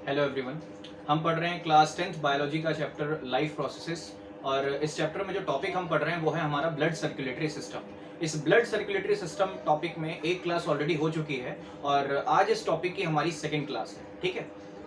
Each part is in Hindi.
Hello everyone. हम पढ़ रहे हैं क्लास 10th बायोलॉजी का चैप्टर लाइफ प्रोसेसेस। और इस चैप्टर में जो टॉपिक हम पढ़ रहे हैं वो है हमारा ब्लड सर्कुलेटरी सिस्टम। इस ब्लड सर्कुलेटरी सिस्टम टॉपिक में एक क्लास ऑलरेडी हो चुकी है और आज इस टॉपिक की हमारी सेकेंड क्लास है। ठीक है,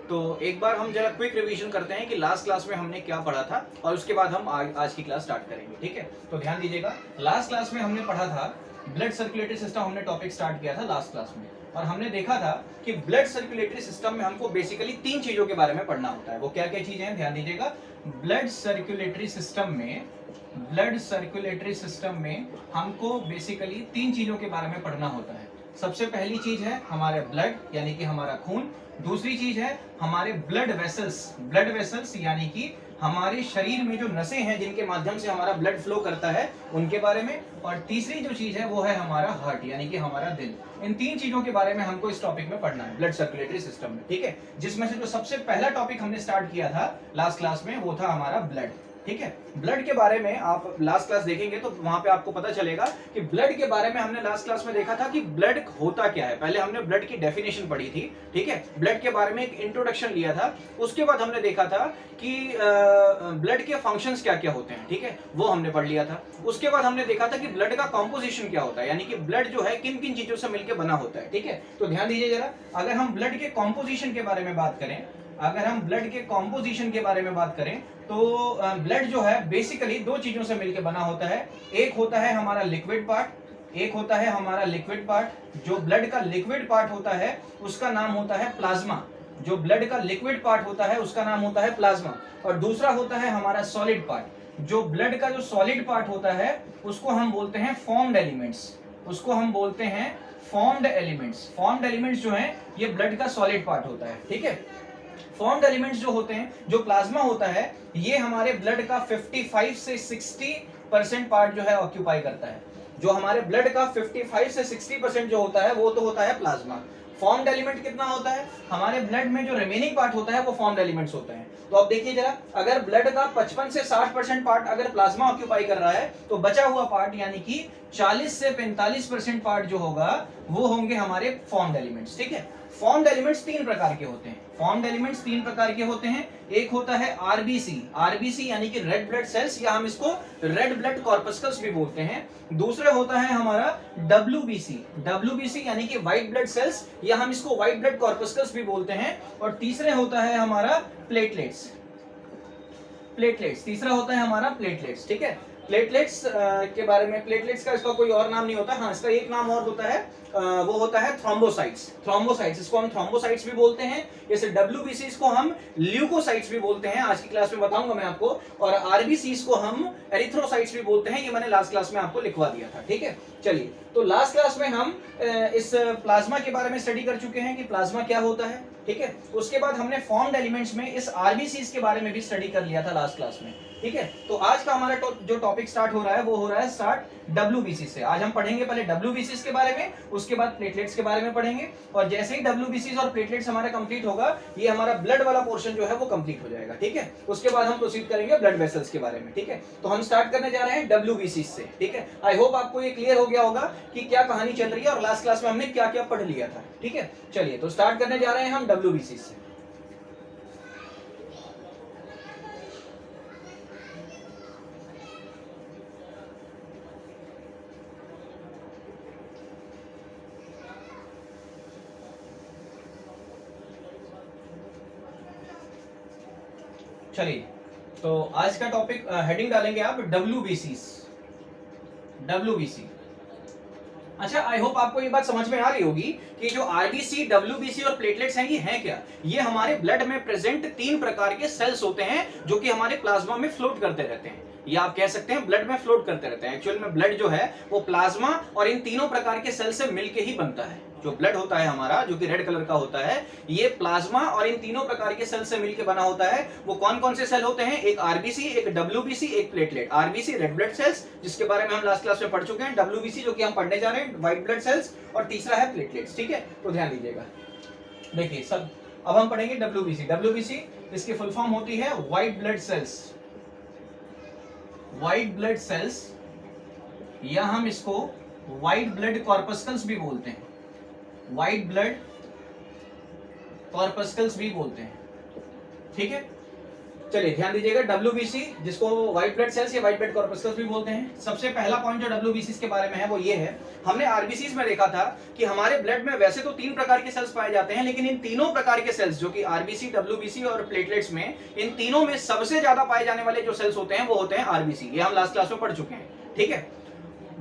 तो एक बार हम जरा क्विक रिवीजन करते हैं कि लास्ट क्लास में हमने क्या पढ़ा था और उसके बाद हम आज की क्लास स्टार्ट करेंगे। ठीक है, तो ध्यान दीजिएगा। लास्ट क्लास में हमने पढ़ा था ब्लड सर्कुलेटरी सिस्टम, हमने टॉपिक स्टार्ट किया था लास्ट क्लास में और हमने देखा था कि ब्लड सर्कुलेटरी सिस्टम में हमको बेसिकली तीन चीजों के बारे में पढ़ना होता है। वो क्या क्या चीजें हैं, ध्यान दीजिएगा। ब्लड सर्कुलेटरी सिस्टम में हमको बेसिकली तीन चीजों के बारे में पढ़ना होता है। सबसे पहली चीज है हमारे ब्लड यानी कि हमारा खून। दूसरी चीज है हमारे ब्लड वेसल्स यानी कि हमारे शरीर में जो नसें हैं जिनके माध्यम से हमारा ब्लड फ्लो करता है उनके बारे में। और तीसरी जो चीज है वो है हमारा हार्ट यानी कि हमारा दिल। इन तीन चीजों के बारे में हमको इस टॉपिक में पढ़ना है ब्लड सर्कुलेटरी सिस्टम में। ठीक है, जिसमें से जो सबसे पहला टॉपिक हमने स्टार्ट किया था लास्ट क्लास में वो था हमारा ब्लड। ठीक है, ब्लड के बारे में आप लास्ट क्लास देखेंगे तो वहां पे आपको पता चलेगा कि ब्लड के बारे में हमने लास्ट क्लास में देखा था कि ब्लड होता क्या है। पहले हमने ब्लड की डेफिनेशन पढ़ी थी। ठीक है, ब्लड के बारे में एक इंट्रोडक्शन लिया था। उसके बाद हमने देखा था कि ब्लड के फंक्शंस क्या क्या होते हैं। ठीक है, वो हमने पढ़ लिया था। उसके बाद हमने देखा था कि ब्लड का कॉम्पोजिशन क्या होता है, यानी कि ब्लड जो है किन किन चीजों से मिलकर बना होता है। ठीक है, तो ध्यान दीजिए जरा। अगर हम ब्लड के कॉम्पोजिशन के बारे में बात करें तो ब्लड जो है बेसिकली दो चीजों से मिलकर बना होता है। एक होता है हमारा लिक्विड पार्ट, जो ब्लड का लिक्विड पार्ट होता है उसका नाम होता है प्लाज्मा। जो ब्लड का लिक्विड पार्ट होता है उसका नाम होता है प्लाज्मा। और दूसरा होता है हमारा सॉलिड पार्ट। जो ब्लड का जो सॉलिड पार्ट होता है उसको हम बोलते हैं फॉर्म्ड एलिमेंट्स जो हैं ये ब्लड का सॉलिड पार्ट होता है। ठीक है, फॉर्म्ड एलिमेंट्स जो होते हैं, जो प्लाज्मा होता है ये हमारे ब्लड का 55 से 60% पार्ट जो है ऑक्यूपाई करता है। जो हमारे ब्लड का 55 से 60% जो होता है वो तो होता है प्लाज्मा। फॉर्म्ड एलिमेंट कितना होता है, हमारे ब्लड में जो रिमेनिंग पार्ट होता है वो फॉर्म्ड एलिमेंट्स होते हैं। तो अब देखिए जरा, अगर ब्लड का 55 से 60% पार्ट अगर प्लाज्मा ऑक्यूपाई कर रहा है तो बचा हुआ पार्ट यानी कि 40 से 45% पार्ट जो होगा वो होंगे हमारे फॉर्म्ड एलिमेंट्स। ठीक है, फॉर्म्ड एलिमेंट्स तीन प्रकार के होते हैं। एक होता है आरबीसी यानी कि रेड ब्लड सेल्स, या हम इसको रेड ब्लड कॉर्पस्कल्स भी बोलते हैं। दूसरे होता है हमारा डब्ल्यूबीसी यानी कि व्हाइट ब्लड सेल्स, या हम इसको व्हाइट ब्लड कॉर्पस्कल्स भी बोलते हैं। और तीसरे होता है हमारा प्लेटलेट्स। तीसरा होता है हमारा प्लेटलेट्स। ठीक है, प्लेटलेट्स के बारे में, प्लेटलेट्स का इसका कोई और नाम नहीं होता। हाँ, इसका एक नाम और होता है, वो होता है थ्रोम्बोसाइट्स। इसको हम थ्रोम्बोसाइट्स भी बोलते हैं। जैसे डब्ल्यूबीसी को हम ल्यूकोसाइट्स भी बोलते हैं, आज की क्लास में बताऊंगा मैं आपको। और आरबीसी को हम एरिथ्रोसाइट्स भी बोलते हैं, ये मैंने लास्ट क्लास में आपको लिखवा दिया था। ठीक है, चलिए, तो लास्ट क्लास में हम इस प्लाज्मा के बारे में स्टडी कर चुके हैं कि प्लाज्मा क्या होता है। ठीक है, उसके बाद हमने फॉर्म्ड एलिमेंट्स में इस आरबीसी के बारे में भी स्टडी कर लिया था लास्ट क्लास में। ठीक है, तो आज का हमारा जो टॉपिक स्टार्ट हो रहा है वो हो रहा है स्टार्ट डब्ल्यूबीसी से। आज हम पढ़ेंगे पहले डब्ल्यूबीसी के बारे में, उसके बाद प्लेटलेट्स के बारे में पढ़ेंगे। और जैसे ही डब्ल्यूबीसी और प्लेटलेट्स हमारा कंप्लीट होगा, ये हमारा ब्लड वाला पोर्शन जो है वो कंप्लीट हो जाएगा। ठीक है, उसके बाद हम प्रोसीड करेंगे ब्लड वेसल्स के बारे में। ठीक है, तो हम स्टार्ट करने जा रहे हैं डब्ल्यूबीसी से। ठीक है, आई होप आपको ये क्लियर हो गया होगा कि क्या कहानी चल रही है और लास्ट क्लास में हमने क्या क्या पढ़ लिया था। ठीक है, चलिए, तो स्टार्ट करने जा रहे हैं हम डब्ल्यूबीसी से। चलिए, तो आज का टॉपिक हेडिंग डालेंगे आप डब्ल्यूबीसी। अच्छा, आई होप आपको ये बात समझ में आ रही होगी कि जो आरबीसी, डब्ल्यूबीसी और प्लेटलेट्स हैं ये हैं क्या। ये हमारे ब्लड में प्रेजेंट तीन प्रकार के सेल्स होते हैं जो कि हमारे प्लाज्मा में फ्लोट करते रहते हैं, या आप कह सकते हैं ब्लड में फ्लोट करते रहते हैं। एक्चुअल में ब्लड जो है वो प्लाज्मा और इन तीनों प्रकार के सेल से मिलके ही बनता है। जो ब्लड होता है हमारा, जो कि रेड कलर का होता है, ये प्लाज्मा और इन तीनों प्रकार के सेल से मिलकर बना होता है। वो कौन कौन से सेल होते हैं, एक आरबीसी, एक डब्ल्यूबीसी, एक platelet. RBC red blood cells, जिसके बारे में हम लास्ट क्लास में पढ़ चुके हैं। डब्ल्यूबीसी जो कि हम पढ़ने जा रहे हैं, व्हाइट ब्लड सेल्स। और तीसरा है प्लेटलेट्स। ठीक है, तो ध्यान दीजिएगा। देखिए सब, अब हम पढ़ेंगे डब्ल्यूबीसी। इसकी फुल फॉर्म होती है व्हाइट ब्लड सेल्स, या हम इसको व्हाइट ब्लड कॉर्पस्कल्स भी बोलते हैं। ठीक है, चलिए ध्यान दीजिएगा WBC, जिसको व्हाइट ब्लड सेल्स या व्हाइट ब्लड कॉर्पस्कल्स भी बोलते हैं। सबसे पहला पॉइंट जो WBC के बारे में है वो ये है, हमने RBCs में देखा था कि हमारे ब्लड में वैसे तो 3 प्रकार के सेल्स पाए जाते हैं, लेकिन इन तीनों प्रकार के सेल्स जो कि RBC, WBC और प्लेटलेट्स में, इन तीनों में सबसे ज्यादा पाए जाने वाले जो सेल्स होते हैं वो होते हैं RBC। ये हम लास्ट क्लास में पढ़ चुके हैं, ठीक है।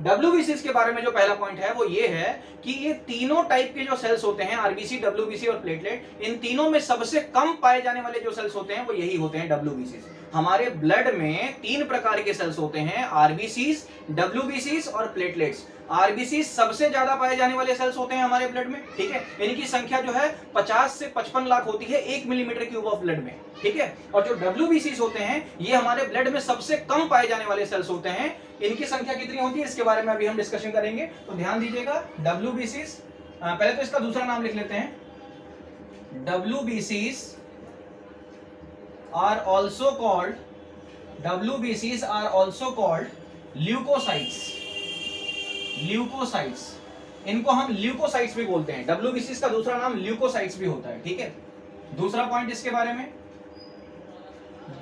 WBCs के बारे में जो पहला पॉइंट है वो ये है कि ये तीनों टाइप के जो सेल्स होते हैं, RBC, WBC और प्लेटलेट, इन तीनों में सबसे कम पाए जाने वाले जो सेल्स होते हैं वो यही होते हैं WBCs। हमारे ब्लड में 3 प्रकार के सेल्स होते हैं, RBCs, WBCs और प्लेटलेट्स। RBCs सबसे ज्यादा पाए जाने वाले सेल्स होते हैं हमारे ब्लड में, ठीक है। इनकी संख्या जो है 50 से 55 लाख होती है 1 मिलीमीटर क्यूब ऑफ ब्लड में, ठीक है। और जो WBCs होते हैं ये हमारे ब्लड में सबसे कम पाए जाने वाले सेल्स होते हैं। इनकी संख्या कितनी होती है इसके बारे में अभी हम डिस्कशन करेंगे, तो ध्यान दीजिएगा। WBCs, पहले तो इसका दूसरा नाम लिख लेते हैं। WBCs are also called leukocytes. Leukocytes, इनको हम ल्यूकोसाइट्स भी बोलते हैं। WBCs का दूसरा नाम ल्यूकोसाइट्स भी होता है, ठीक है। दूसरा पॉइंट इसके बारे में,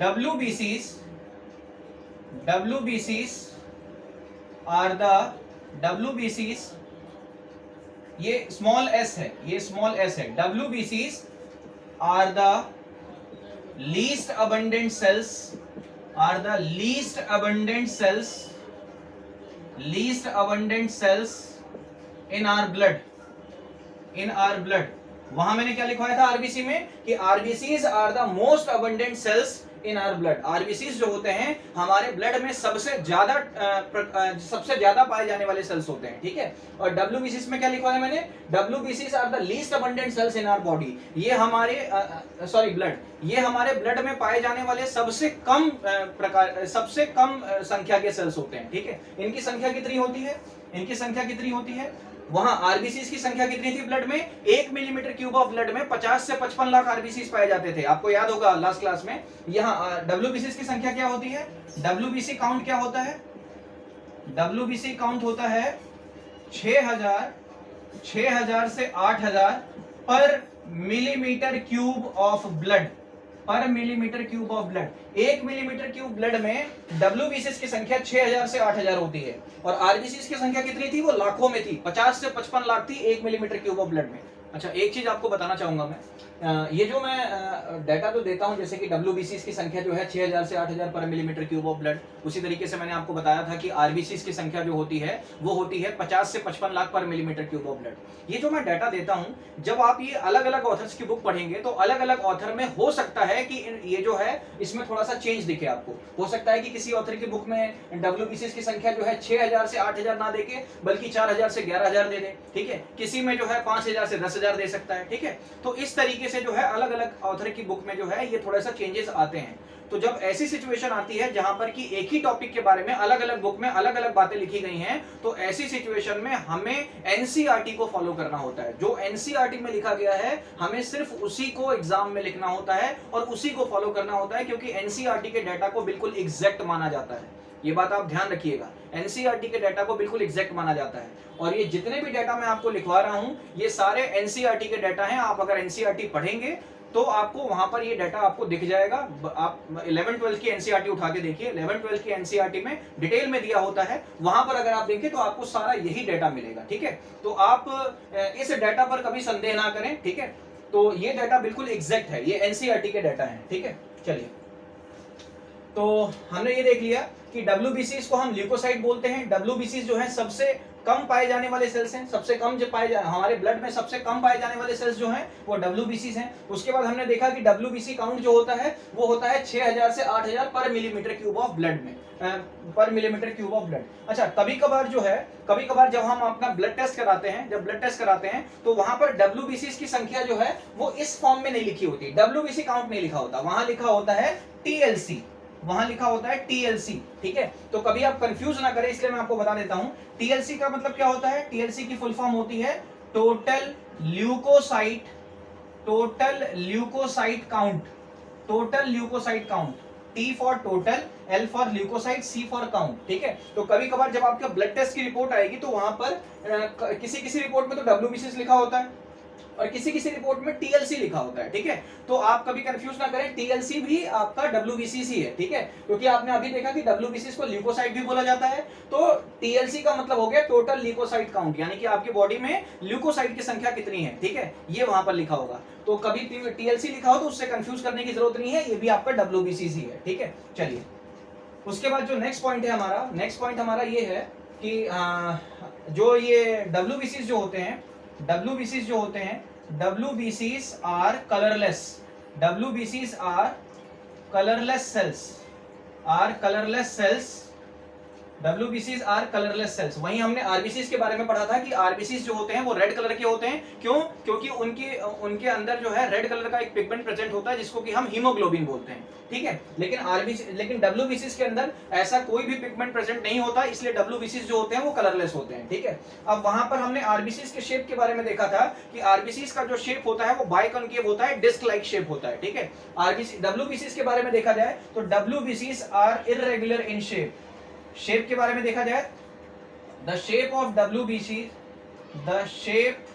WBCs आर द WBCs, ये स्मॉल s है, ये स्मॉल s है। WBCs are the least abundant cells, in our blood. वहां मैंने क्या लिखवाया था RBC में कि RBCs are the most abundant cells in our blood. RBCs जो होते हैं हमारे ब्लड में सबसे ज्यादा पाए जाने वाले सेल्स होते हैं, ठीक है। और WBCs में क्या लिखवाया मैंने, WBCs are the least abundant cells in our body. ये हमारे ब्लड, ये हमारे ब्लड में पाए जाने वाले सबसे कम संख्या के सेल्स होते हैं, ठीक है। इनकी संख्या कितनी होती है, वहां RBCs की संख्या कितनी थी ब्लड में, 1 मिलीमीटर क्यूब ऑफ ब्लड में 50 से 55 लाख RBCs पाए जाते थे। आपको याद होगा लास्ट क्लास में। यहाँ WBCs की संख्या क्या होती है, WBC काउंट क्या होता है, WBC काउंट होता है 6000 से 8000 पर millimetre cube of blood. 1 millimetre cube blood में WBCs की संख्या 6000 से 8000 होती है, और RBCs की संख्या कितनी थी, वो लाखों में थी, 50 से 55 लाख थी 1 मिलीमीटर क्यूब ऑफ ब्लड में। अच्छा, एक चीज आपको बताना चाहूंगा मैं, ये जो मैं डाटा तो देता हूं, जैसे कि WBCs की संख्या जो है 6000 से 8000 पर मिलीमीटर क्यूब ऑफ ब्लड, उसी तरीके से मैंने आपको बताया था कि RBCs की संख्या जो होती है वो होती है 50 से 55 लाख पर मिलीमीटर क्यूब ऑफ ब्लड। ये जो मैं डाटा देता हूं, जब आप ये अलग अलग ऑथर्स की बुक पढ़ेंगे तो अलग अलग ऑथर में हो सकता है कि ये जो है इसमें थोड़ा सा चेंज दिखे आपको। हो सकता है कि किसी ऑथर की बुक में WBCs की संख्या जो है 6000 से 8000 ना देके बल्कि 4000 से 11000 दे दे, ठीक है। किसी में जो है 5000 से 10000 दे सकता है, ठीक है। तो इस तरीके से जो है अलग अलग ऑथर की बुक में जो है ये थोड़ा सा चेंजेस आते हैं। तो जब ऐसी सिचुएशन आती है जहां पर कि एक ही टॉपिक के बारे में अलग अलग बुक में अलग अलग बातें लिखी गई हैं, तो ऐसी सिचुएशन में हमें NCERT को फॉलो करना होता है। जो NCERT में लिखा गया है हमें सिर्फ उसी को एग्जाम में लिखना होता है और उसी को फॉलो करना होता है, क्योंकि NCERT के डाटा को बिल्कुल एग्जैक्ट माना जाता है। ये बात आप ध्यान रखिएगा, NCERT के डाटा को बिल्कुल एग्जैक्ट माना जाता है। और ये जितने भी डाटा मैं आपको लिखवा रहा हूं ये सारे NCERT के डाटा हैं। आप अगर NCERT पढ़ेंगे तो आपको वहां पर ये डाटा आपको दिख जाएगा। आप 11-12 की NCERT उठा के देखिए, 11-12 की NCERT में डिटेल में दिया होता है, वहां पर अगर आप देखें तो आपको सारा यही डाटा मिलेगा, ठीक है। तो आप इस डाटा पर कभी संदेह ना करें, ठीक है। तो ये डाटा बिल्कुल एग्जैक्ट है, ये NCERT के डाटा है, ठीक है। चलिए, तो हमने ये देख लिया कि WBCs को हम ल्यूकोसाइट बोलते हैं। WBCs जो है सबसे कम पाए जाने वाले सेल्स हैं, सबसे कम जो हमारे ब्लड में सबसे कम पाए जाने वाले सेल्स जो हैं वो WBCs हैं। उसके बाद हमने देखा कि WBC काउंट जो होता है वो होता है 6000 से 8000 पर मिलीमीटर क्यूब ऑफ ब्लड में, पर मिलीमीटर क्यूब ऑफ ब्लड। अच्छा, कभी कभार जब हम अपना ब्लड टेस्ट कराते हैं तो वहां पर WBCs की संख्या जो है वो इस फॉर्म में नहीं लिखी होती, WBC काउंट नहीं लिखा होता, वहां लिखा होता है TLC, ठीक है। तो कभी आप कंफ्यूज ना करें, इसलिए मैं आपको बता देता हूं TLC का मतलब क्या होता है। TLC की फुल फॉर्म होती है total leukocyte count, T for total, L for leukocyte, C for count, ठीक है। तो कभी कभार जब आपका ब्लड टेस्ट की रिपोर्ट आएगी तो वहां पर किसी रिपोर्ट में तो WBCs लिखा होता है, और किसी किसी रिपोर्ट में टीएलसी लिखा होता है, ठीक है। तो आप कभी कंफ्यूज ना करें, टीएलसी भी आपका डब्ल्यूबीसीसी है, ठीक है, क्योंकि आपने अभी देखा कि डब्ल्यूबीसीसी को ल्यूकोसाइट भी बोला जाता है। तो टीएलसी का मतलब हो गया टोटल ल्यूकोसाइट काउंट, यानी कि आपकी बॉडी में ल्यूकोसाइट की संख्या कितनी है, ठीक है, ये वहां पर लिखा होगा। तो कभी टीएलसी लिखा हो तो उससे कंफ्यूज करने की जरूरत नहीं है, ये भी आपका डब्ल्यूबीसीसी है, ठीक है। चलिए उसके बाद जो नेक्स्ट पॉइंट है हमारा, नेक्स्ट पॉइंट हमारा ये है कि जो ये डब्ल्यूबीसीस जो होते हैं, डब्ल्यूबीसीस जो होते हैं, डब्ल्यूबीसीस आर कलरलेस, डब्ल्यूबीसीस are colourless cells, are colourless cells, WBCs are colourless cells. वहीं हमने आरबीसीज के बारे में पढ़ा था कि आरबीसीज जो होते हैं वो रेड कलर के होते हैं। क्यों? क्योंकि उनके अंदर जो है रेड कलर का एक पिगमेंट प्रेजेंट होता है जिसको कि हम हीमोग्लोबिन बोलते हैं, ठीक है। लेकिन WBCs के अंदर ऐसा कोई भी पिगमेंट प्रेजेंट नहीं होता, इसलिए WBCs जो होते हैं वो कलरलेस होते हैं, ठीक है। अब वहां पर हमने आरबीसीज के शेप के बारे में देखा था कि आरबीसीज का जो शेप होता है वो बाइकॉन्केव होता है, डिस्क लाइक शेप होता है, ठीक है। WBCs के बारे में देखा जाए तो WBCs are irregular in shape, shape के बारे में देखा जाए, the shape of WBCs, the shape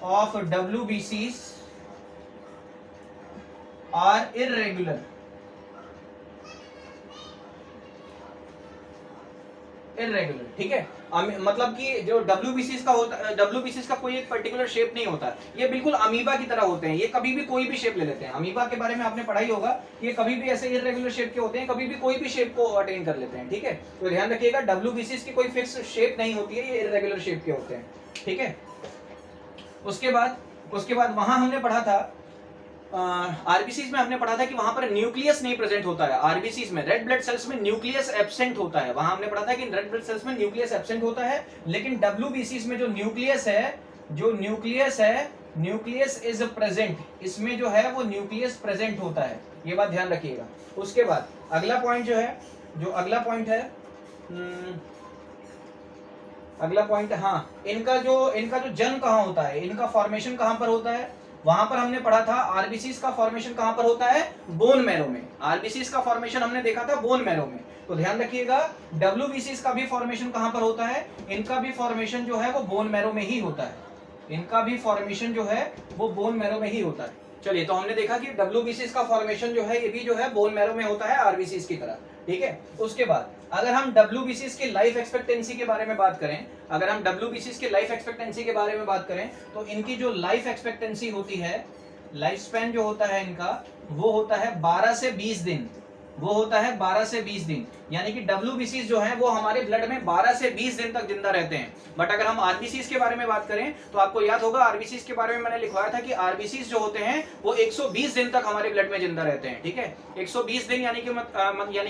of WBCs are irregular, irregular, ठीक है। मतलब कि जो WBCs का होता है, WBCs का कोई एक पर्टिकुलर शेप नहीं होता, ये बिल्कुल अमीबा की तरह होते हैं, ये कभी भी कोई भी शेप ले लेते हैं। अमीबा के बारे में आपने पढ़ा ही होगा, ये कभी भी ऐसे इर्रेगुलर शेप के होते हैं, कभी भी कोई भी शेप को अटेन कर लेते हैं, ठीक है। तो ध्यान रखिएगा WBCs की कोई फिक्स शेप नहीं होती है, ये इर्रेगुलर शेप के होते हैं, ठीक है। उसके बाद वहां हमने पढ़ा था आरबीसीज में हमने पढ़ा था कि वहां पर न्यूक्लियस नहीं प्रेजेंट होता है। आरबीसीज में रेड ब्लड सेल्स में न्यूक्लियस एब्सेंट होता है, वहां हमने पढ़ा था कि रेड ब्लड सेल्स में न्यूक्लियस एब्सेंट होता है। लेकिन डब्ल्यूबीसीज में जो न्यूक्लियस है, न्यूक्लियस इज प्रेजेंट, इसमें जो है वो न्यूक्लियस प्रेजेंट होता है, ये बात ध्यान रखिएगा। उसके बाद अगला पॉइंट जो है, अगला पॉइंट है हाँ, इनका जो जन्म कहाँ होता है, इनका फॉर्मेशन कहाँ पर होता है, वहां पर हमने पढ़ा था आरबीसीज का फॉर्मेशन कहां पर होता है, बोन मैरो में। आरबीसीज का फॉर्मेशन हमने देखा था बोन मैरो में। तो ध्यान रखिएगा डब्ल्यूबीसीज का भी फॉर्मेशन कहां पर होता है, इनका भी फॉर्मेशन जो है वो बोन मैरो में ही होता है, इनका भी फॉर्मेशन जो है वो बोन मैरो में ही होता है। चलिए तो हमने देखा कि डब्ल्यूबीसीज का फॉर्मेशन जो है ये भी जो है बोन मैरो में होता है आरबीसीज की तरह, ठीक है। उसके बाद अगर हम WBCs की लाइफ एक्सपेक्टेंसी के बारे में बात करें, अगर हम WBCs की लाइफ एक्सपेक्टेंसी के बारे में बात करें तो इनकी जो लाइफ एक्सपेक्टेंसी होती है, लाइफ स्पैन जो होता है इनका, वो होता है 12 से 20 दिन, वो होता है 12 से 20 दिन। यानी कि WBCs जो हैं वो हमारे ब्लड में 12 से 20 दिन तक जिंदा रहते हैं। बट अगर हम RBCs के बारे में बात करें तो आपको याद होगा RBCs के बारे में मैंने लिखवाया था कि RBCs जो होते हैं वो 120 दिन तक हमारे ब्लड में जिंदा रहते हैं, ठीक है। 120 दिन यानी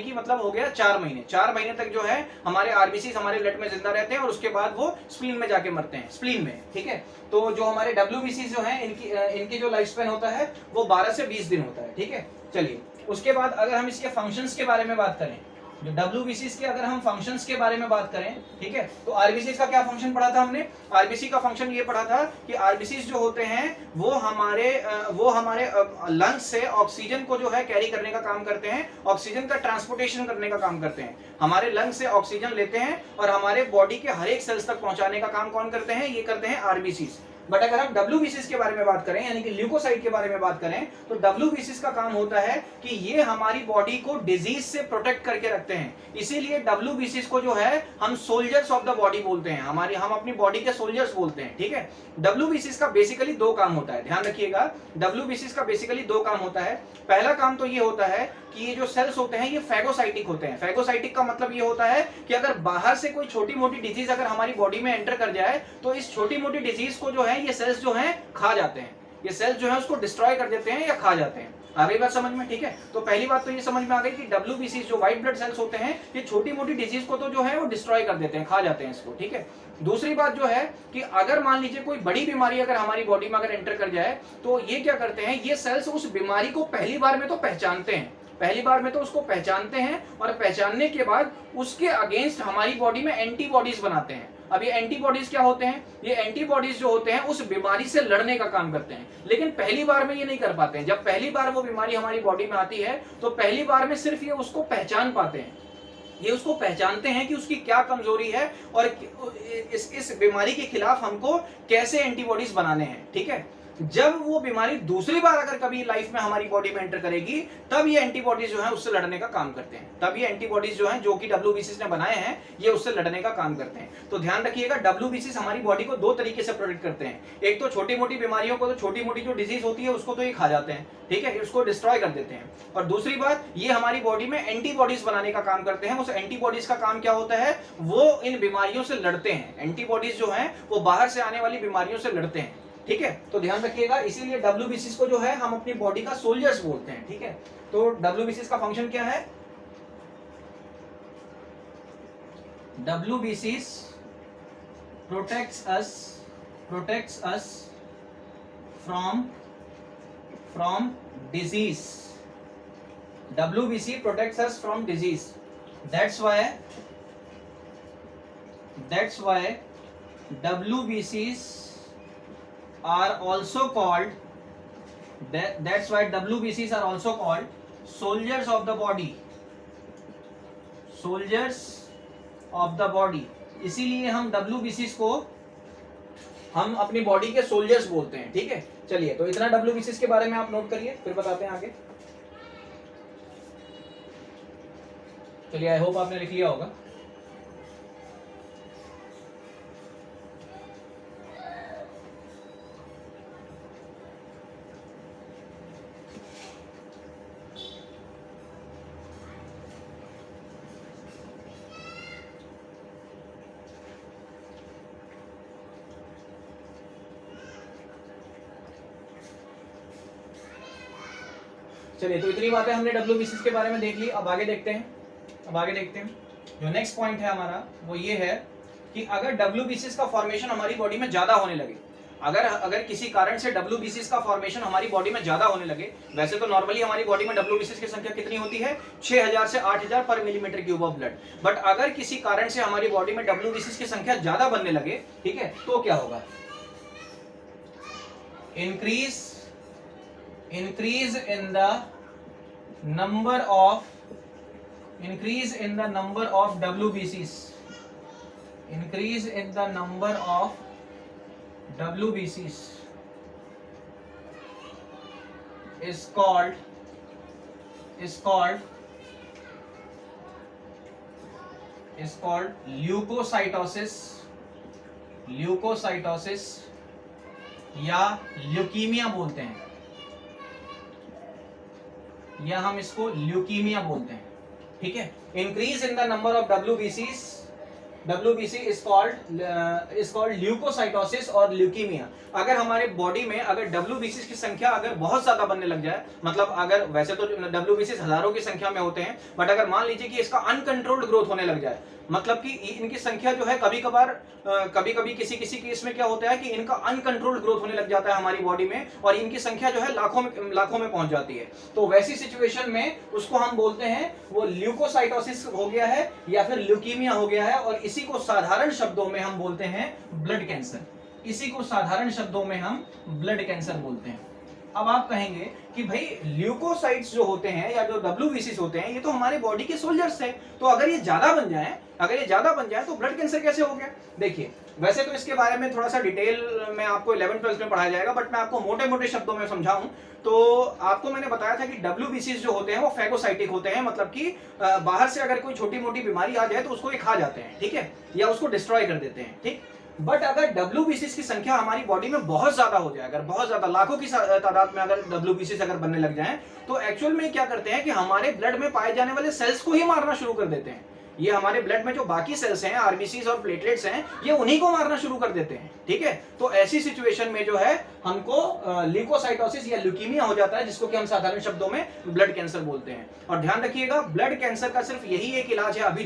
कि मतलब हो गया 4 महीने, 4 महीने तक जो है हमारे RBCs हमारे ब्लड में जिंदा रहते हैं और उसके बाद वो स्प्लीन में जाके मरते हैं, स्प्लीन में, ठीक है। तो जो हमारे WBCs जो है इनकी जो लाइफ स्पैन होता है वो 12 से 20 दिन होता है, ठीक है। चलिए उसके बाद अगर हम इसके फंक्शंस के बारे में बात करें, जो WBCs के अगर हम फंक्शंस के बारे में बात करें, ठीक है, तो RBCs का क्या फंक्शन पढ़ा था हमने, RBC का फंक्शन ये पढ़ा था कि RBCs जो होते हैं वो हमारे लंग्स से ऑक्सीजन को जो है कैरी करने का काम करते हैं, ऑक्सीजन का ट्रांसपोर्टेशन करने का काम करते हैं। हमारे लंग्स से ऑक्सीजन लेते हैं और हमारे बॉडी के हर एक सेल्स तक पहुंचाने का काम कौन करते हैं, ये करते हैं RBCs। बट अगर हम WBCs के बारे में बात करें, यानी कि ल्यूकोसाइट के बारे में बात करें, तो WBCs का काम होता है कि ये हमारी बॉडी को डिजीज से प्रोटेक्ट करके रखते हैं। इसीलिए WBCs को जो है हम सोल्जर्स ऑफ द बॉडी बोलते हैं, हम अपनी बॉडी के सोल्जर्स बोलते हैं, ठीक है। WBCs का बेसिकली 2 काम होता है, ध्यान रखिएगा, WBCs का बेसिकली 2 काम होता है। पहला काम तो ये होता है कि ये जो सेल्स होते हैं ये फैगोसाइटिक होते हैं। फैगोसाइटिक का मतलब ये होता है कि अगर बाहर से कोई छोटी मोटी डिजीज अगर हमारी बॉडी में एंटर कर जाए तो इस छोटी मोटी डिजीज को जो है ये सेल्स जो हैं खा जाते हैं, ये सेल्स जो है उसको डिस्ट्रॉय कर देते हैं या खा जाते हैं। आ गई बात समझ में, ठीक है। तो पहली बात तो ये समझ में आ गई कि WBCs जो व्हाइट ब्लड सेल्स होते हैं ये छोटी मोटी डिजीज को तो जो है वो डिस्ट्रॉय कर देते हैं, खा जाते हैं इसको, ठीक है। दूसरी बात जो है कि अगर मान लीजिए कोई बड़ी बीमारी अगर हमारी बॉडी में अगर एंटर कर जाए तो ये क्या करते हैं, ये सेल्स उस बीमारी को पहली बार में तो पहचानते हैं, पहली बार में तो उसको पहचानते हैं और पहचानने के बाद उसके अगेंस्ट हमारी बॉडी में एंटीबॉडीज बनाते हैं। अब ये एंटीबॉडीज क्या होते हैं, ये एंटीबॉडीज जो होते हैं उस बीमारी से लड़ने का काम करते हैं, लेकिन पहली बार में ये नहीं कर पाते हैं। जब पहली बार वो बीमारी हमारी बॉडी में आती है तो पहली बार में सिर्फ ये उसको पहचान पाते हैं, ये उसको पहचानते हैं कि उसकी क्या कमजोरी है और इस बीमारी के खिलाफ हमको कैसे एंटीबॉडीज बनाने हैं। ठीक है, जब वो बीमारी दूसरी बार अगर कभी लाइफ में हमारी बॉडी में एंटर करेगी, तब ये एंटीबॉडीज जो है उससे लड़ने का काम करते हैं। तब ये एंटीबॉडीज जो है, जो कि WBCs ने बनाए हैं, ये उससे लड़ने का काम करते हैं। तो ध्यान रखिएगा, WBCs हमारी बॉडी को दो तरीके से प्रोटेक्ट करते हैं। एक तो छोटी मोटी बीमारियों को, तो छोटी मोटी जो डिजीज होती है उसको तो ये खा जाते हैं, ठीक है, उसको डिस्ट्रॉय कर देते हैं। और दूसरी बात, ये हमारी बॉडी में एंटीबॉडीज बनाने का काम करते हैं। उस एंटीबॉडीज का काम क्या होता है, वो इन बीमारियों से लड़ते हैं। एंटीबॉडीज जो है वो बाहर से आने वाली बीमारियों से लड़ते हैं। ठीक है, तो ध्यान रखिएगा, इसीलिए WBCs को जो है हम अपनी बॉडी का सोल्जर्स बोलते हैं। ठीक है, तो WBCs का फंक्शन क्या है, WBCs protects us from disease. WBC protects us from disease. That's why WBCs are also called soldiers of the body. इसीलिए हम WBCs को हम अपनी बॉडी के सोल्जर्स बोलते हैं। ठीक है, चलिए, तो इतना WBCs के बारे में आप नोट करिए, फिर बताते हैं आगे। चलिए, आई होप आपने लिख लिया होगा। चलिए, तो इतनी बातें हमने WBCs के बारे में देख ली। अब आगे देखते हैं। जो नेक्स्ट पॉइंट है हमारा वो ये है कि अगर WBCs का फॉर्मेशन हमारी बॉडी में ज्यादा होने लगे, अगर किसी कारण से WBCs का फॉर्मेशन हमारी बॉडी में ज्यादा होने लगे, वैसे तो नॉर्मली हमारी बॉडी में WBCs की संख्या कितनी होती है, 6000 से 8000 पर millimetre cube of blood. But अगर किसी कारण से हमारी बॉडी में WBCs की संख्या ज्यादा बनने लगे, ठीक है, तो क्या होगा, increase in the number of WBCs. Increase in the number of WBCs is called leukocytosis या ल्यूकीमिया बोलते हैं, या हम इसको ल्यूकीमिया बोलते हैं। ठीक है, increase in the number of WBC is called leukocytosis और ल्यूकीमिया। अगर हमारे बॉडी में अगर WBC की संख्या अगर बहुत ज्यादा बनने लग जाए, मतलब अगर वैसे तो WBC हजारों की संख्या में होते हैं, बट अगर मान लीजिए कि इसका अनकंट्रोल्ड ग्रोथ होने लग जाए, मतलब कि इनकी संख्या जो है कभी किसी केस में क्या होता है कि इनका अनकंट्रोल्ड ग्रोथ होने लग जाता है हमारी बॉडी में, और इनकी संख्या जो है लाखों में पहुंच जाती है। तो वैसी सिचुएशन में उसको हम बोलते हैं वो ल्यूकोसाइटोसिस हो गया है या फिर ल्यूकीमिया हो गया है, और इसी को साधारण शब्दों में हम बोलते हैं ब्लड कैंसर। बोलते हैं। अब आप कहेंगे कि भाई ल्यूकोसाइट्स जो होते हैं या जो WBCs होते हैं, ये तो हमारे बॉडी के सोल्जर्स हैं, तो अगर ये ज्यादा बन जाए तो ब्लड कैंसर कैसे हो गया। देखिए, वैसे तो इसके बारे में थोड़ा सा डिटेल में आपको 11th-12th में पढ़ाया जाएगा, बट मैं आपको मोटे शब्दों में समझाऊं तो आपको मैंने बताया था कि WBCs जो होते हैं वो फैगोसाइटिक होते हैं, मतलब कि बाहर से अगर कोई छोटी मोटी बीमारी आ जाए तो उसको ये खा जाते हैं, ठीक है, या उसको डिस्ट्रॉय कर देते हैं। ठीक, बट अगर WBCs की संख्या हमारी बॉडी में बहुत ज्यादा हो जाए, अगर बहुत ज्यादा लाखों की तादाद में अगर WBCs अगर बनने लग जाएं, तो एक्चुअल में क्या करते हैं कि हमारे ब्लड में पाए जाने वाले सेल्स को ही मारना शुरू कर देते हैं। ये हमारे ब्लड में जो बाकी सेल्स हैं, RBCs और प्लेटलेट्स हैं, ये उन्हीं को मारना शुरू कर देते हैं। ठीक है, तो ऐसी सिचुएशन में जो है हमको ल्यूकोसाइटोसिस या ल्यूकीमिया हो जाता है, जिसको कि हम साधारण शब्दों में ब्लड कैंसर बोलते हैं। और ध्यान रखिएगा, ब्लड कैंसर का सिर्फ यही एक इलाज है अभी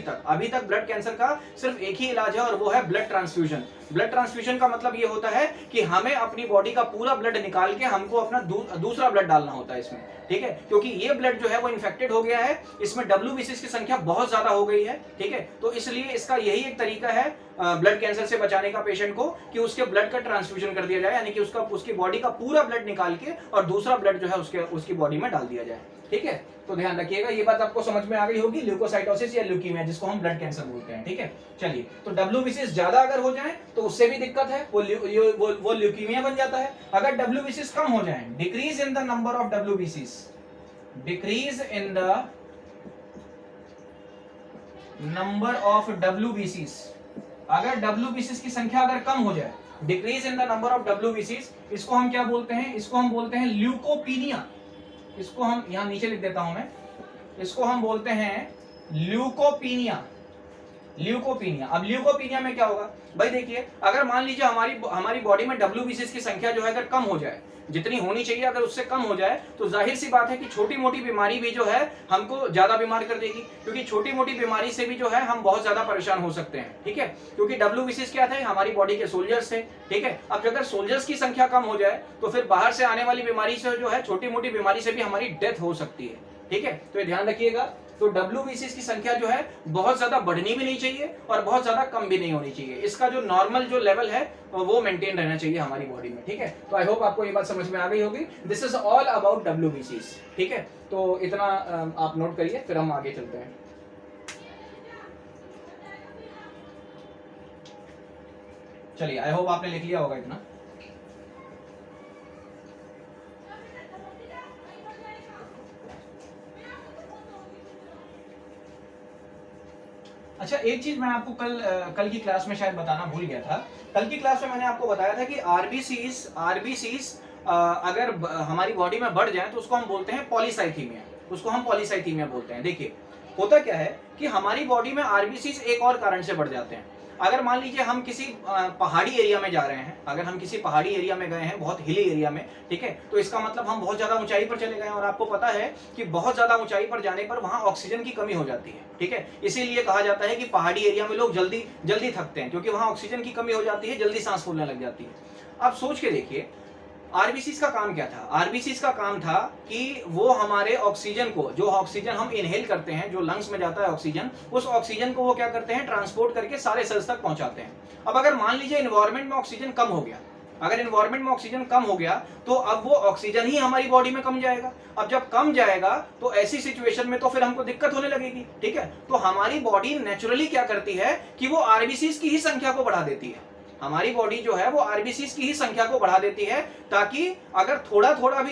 तक ब्लड कैंसर का सिर्फ एक ही इलाज है, और वो है ब्लड ट्रांसफ्यूजन। ब्लड ट्रांसफ्यूजन का मतलब ये होता है कि हमें अपनी बॉडी का पूरा ब्लड निकाल के हमको अपना दूसरा ब्लड डालना होता है इसमें। ठीक है, क्योंकि ये ब्लड जो है वो इन्फेक्टेड हो गया है, इसमें WBCs की संख्या बहुत ज्यादा हो गई है। ठीक है, तो इसलिए इसका यही एक तरीका है ब्लड कैंसर से बचाने का पेशेंट को कि उसके ब्लड का ट्रांसफ्यूजन कर दिया जाए, यानी कि उसकी बॉडी का पूरा ब्लड निकाल के और दूसरा ब्लड जो है उसकी बॉडी में डाल दिया जाए। ठीक है, तो ध्यान रखिएगा, ये बात आपको समझ में आ गई होगी, ल्यूकोसाइटोसिस या ल्यूकीमिया जिसको हम ब्लड कैंसर बोलते हैं। ठीक है, चलिए, तो WBCs ज्यादा अगर हो जाए तो उससे भी दिक्कत है, वो ल्यूकीमिया बन जाता है। अगर WBCs कम हो जाए, decrease in the number of WBCs, decrease in the number of WBCs, अगर WBCs की संख्या अगर कम हो जाए, decrease in the number of WBCs, इसको हम क्या बोलते हैं, इसको हम बोलते हैं ल्यूकोपीनिया। इसको हम यहां नीचे लिख देता हूं मैं, इसको हम बोलते हैं ल्यूकोपीनिया। ल्यूकोपीनिया, अब ल्यूकोपीनिया में क्या होगा भाई, देखिए, अगर मान लीजिए हमारी बॉडी में WBCs की संख्या जो है अगर कम हो जाए, जितनी होनी चाहिए अगर उससे कम हो जाए, तो जाहिर सी बात है कि छोटी मोटी बीमारी भी जो है हमको ज्यादा बीमार कर देगी, क्योंकि छोटी मोटी बीमारी से भी जो है हम बहुत ज्यादा परेशान हो सकते हैं। ठीक है, क्योंकि WBCs क्या थे, हमारी बॉडी के सोल्जर्स थे। ठीक है, अब अगर सोल्जर्स की संख्या कम हो जाए तो फिर बाहर से आने वाली बीमारी से जो है, छोटी मोटी बीमारी से भी हमारी डेथ हो सकती है। ठीक है, तो ये ध्यान रखिएगा। तो WBCs की संख्या जो है बहुत ज्यादा बढ़नी भी नहीं चाहिए और बहुत ज्यादा कम भी नहीं होनी चाहिए, इसका जो नॉर्मल जो लेवल है वो मेंटेन रहना चाहिए हमारी बॉडी में। ठीक है, तो आई होप आपको ये बात समझ में आ गई होगी। This is all about WBCs। ठीक है, तो इतना आप नोट करिए, फिर हम आगे चलते हैं। चलिए, आई होप आपने लिख लिया होगा इतना। अच्छा, एक चीज मैं आपको कल की क्लास में शायद बताना भूल गया था। कल की क्लास में मैंने आपको बताया था कि आरबीसीज अगर हमारी बॉडी में बढ़ जाए तो उसको हम बोलते हैं पॉलीसाइथीमिया, उसको हम पॉलीसाइथीमिया बोलते हैं। देखिए, होता क्या है कि हमारी बॉडी में आरबीसीज एक और कारण से बढ़ जाते हैं। अगर मान लीजिए हम किसी पहाड़ी एरिया में जा रहे हैं, अगर हम किसी पहाड़ी एरिया में गए हैं, बहुत हिली एरिया में, ठीक है, तो इसका मतलब हम बहुत ज्यादा ऊंचाई पर चले गए हैं, और आपको पता है कि बहुत ज्यादा ऊंचाई पर जाने पर वहां ऑक्सीजन की कमी हो जाती है। ठीक है, इसीलिए कहा जाता है कि पहाड़ी एरिया में लोग जल्दी जल्दी थकते हैं, क्योंकि वहां ऑक्सीजन की कमी हो जाती है, जल्दी सांस फूलने लग जाती है। अब सोच के देखिए, आरबीसीज का काम क्या था? आरबीसीज का काम था कि वो हमारे ऑक्सीजन को, जो ऑक्सीजन हम इनहेल करते हैं, जो लंग्स में जाता है ऑक्सीजन, उस ऑक्सीजन को वो क्या करते हैं, ट्रांसपोर्ट करके सारे सेल्स तक पहुंचाते हैं। अब अगर मान लीजिए एनवायरनमेंट में ऑक्सीजन कम हो गया, अगर एनवायरनमेंट में ऑक्सीजन कम हो गया तो अब वो ऑक्सीजन ही हमारी बॉडी में कम जाएगा। अब जब कम जाएगा तो ऐसी सिचुएशन में तो फिर हमको दिक्कत होने लगेगी। ठीक है, तो हमारी बॉडी नेचुरली क्या करती है कि वो आरबीसीज की ही संख्या को बढ़ा देती है। हमारी बॉडी जो है वो आरबीसीज की ही संख्या को बढ़ा देती है, ताकि अगर थोड़ा थोड़ा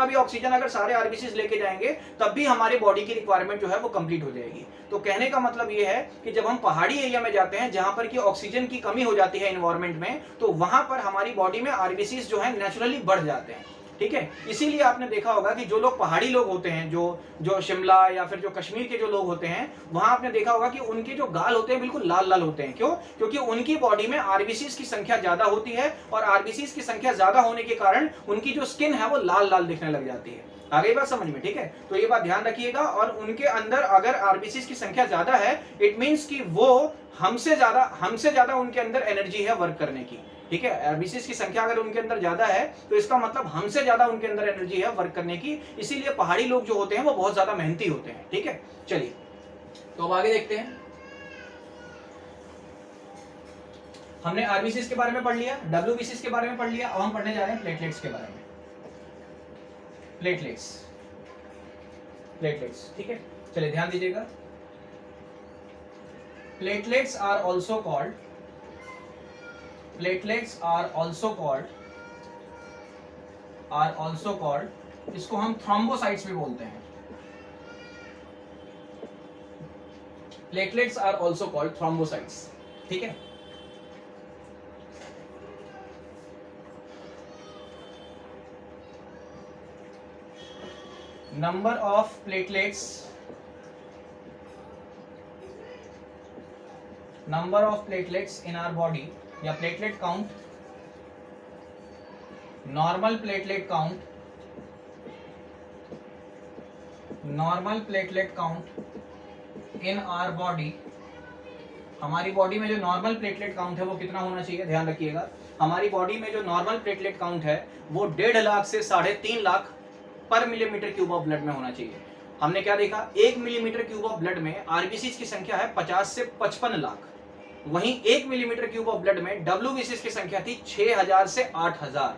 भी ऑक्सीजन अगर सारे आरबीसीज लेके जाएंगे तब भी हमारी बॉडी की रिक्वायरमेंट जो है वो कंप्लीट हो जाएगी। तो कहने का मतलब ये है कि जब हम पहाड़ी एरिया में जाते हैं जहां पर कि ऑक्सीजन की कमी हो जाती है एनवायरनमेंट में, तो वहां पर हमारी बॉडी में आरबीसीज जो है नेचुरली बढ़ जाते हैं। ठीक है, इसीलिए आपने देखा होगा कि जो लोग पहाड़ी लोग होते हैं, जो शिमला या फिर जो कश्मीर के जो लोग होते हैं, वहां आपने देखा होगा कि उनके जो गाल होते हैं बिल्कुल लाल लाल होते हैं। क्यों? क्योंकि उनकी बॉडी में आरबीसीज की संख्या ज्यादा होती है, और आरबीसीज की संख्या ज्यादा होने के कारण उनकी जो स्किन है वो लाल लाल दिखने लग जाती है। आ गई बात समझ में? ठीक है, तो ये बात ध्यान रखिएगा। और उनके अंदर अगर आरबीसीज की संख्या ज्यादा है, इट मींस कि वो हमसे ज्यादा उनके अंदर एनर्जी है वर्क करने की। ठीक है, आरबीसीज की संख्या अगर उनके अंदर ज्यादा है तो इसका मतलब हमसे ज्यादा उनके अंदर एनर्जी है वर्क करने की। इसीलिए पहाड़ी लोग जो होते हैं वो बहुत ज्यादा मेहनती होते हैं। ठीक है, चलिए, तो अब आगे देखते हैं। हमने आरबीसीज के बारे में पढ़ लिया, डब्ल्यूबीसीज के बारे में पढ़ लिया, अब हम पढ़ने जा रहे हैं प्लेटलेट्स के बारे में। प्लेटलेट्स, ठीक है, चलिए ध्यान दीजिएगा। प्लेटलेट्स आर ऑल्सो कॉल्ड इसको हम थ्रोम्बोसाइट्स भी बोलते हैं। Platelets are also called thrombocytes. ठीक है, number of platelets in our body या platelet count, normal platelet count in our body. हमारी बॉडी में जो नॉर्मल प्लेटलेट काउंट है वो कितना होना चाहिए? ध्यान रखिएगा, हमारी बॉडी में जो नॉर्मल प्लेटलेट काउंट है वो 1.5 लाख से 3.5 लाख पर मिलीमीटर क्यूब ऑफ ब्लड में होना चाहिए। हमने क्या देखा? 1 मिलीमीटर क्यूब ऑफ ब्लड में आरबीसीज की संख्या है 50 से 55 लाख। वहीं 1 मिलीमीटर क्यूब ऑफ ब्लड में डब्ल्यूबीसीज की संख्या थी 6000 से 8000।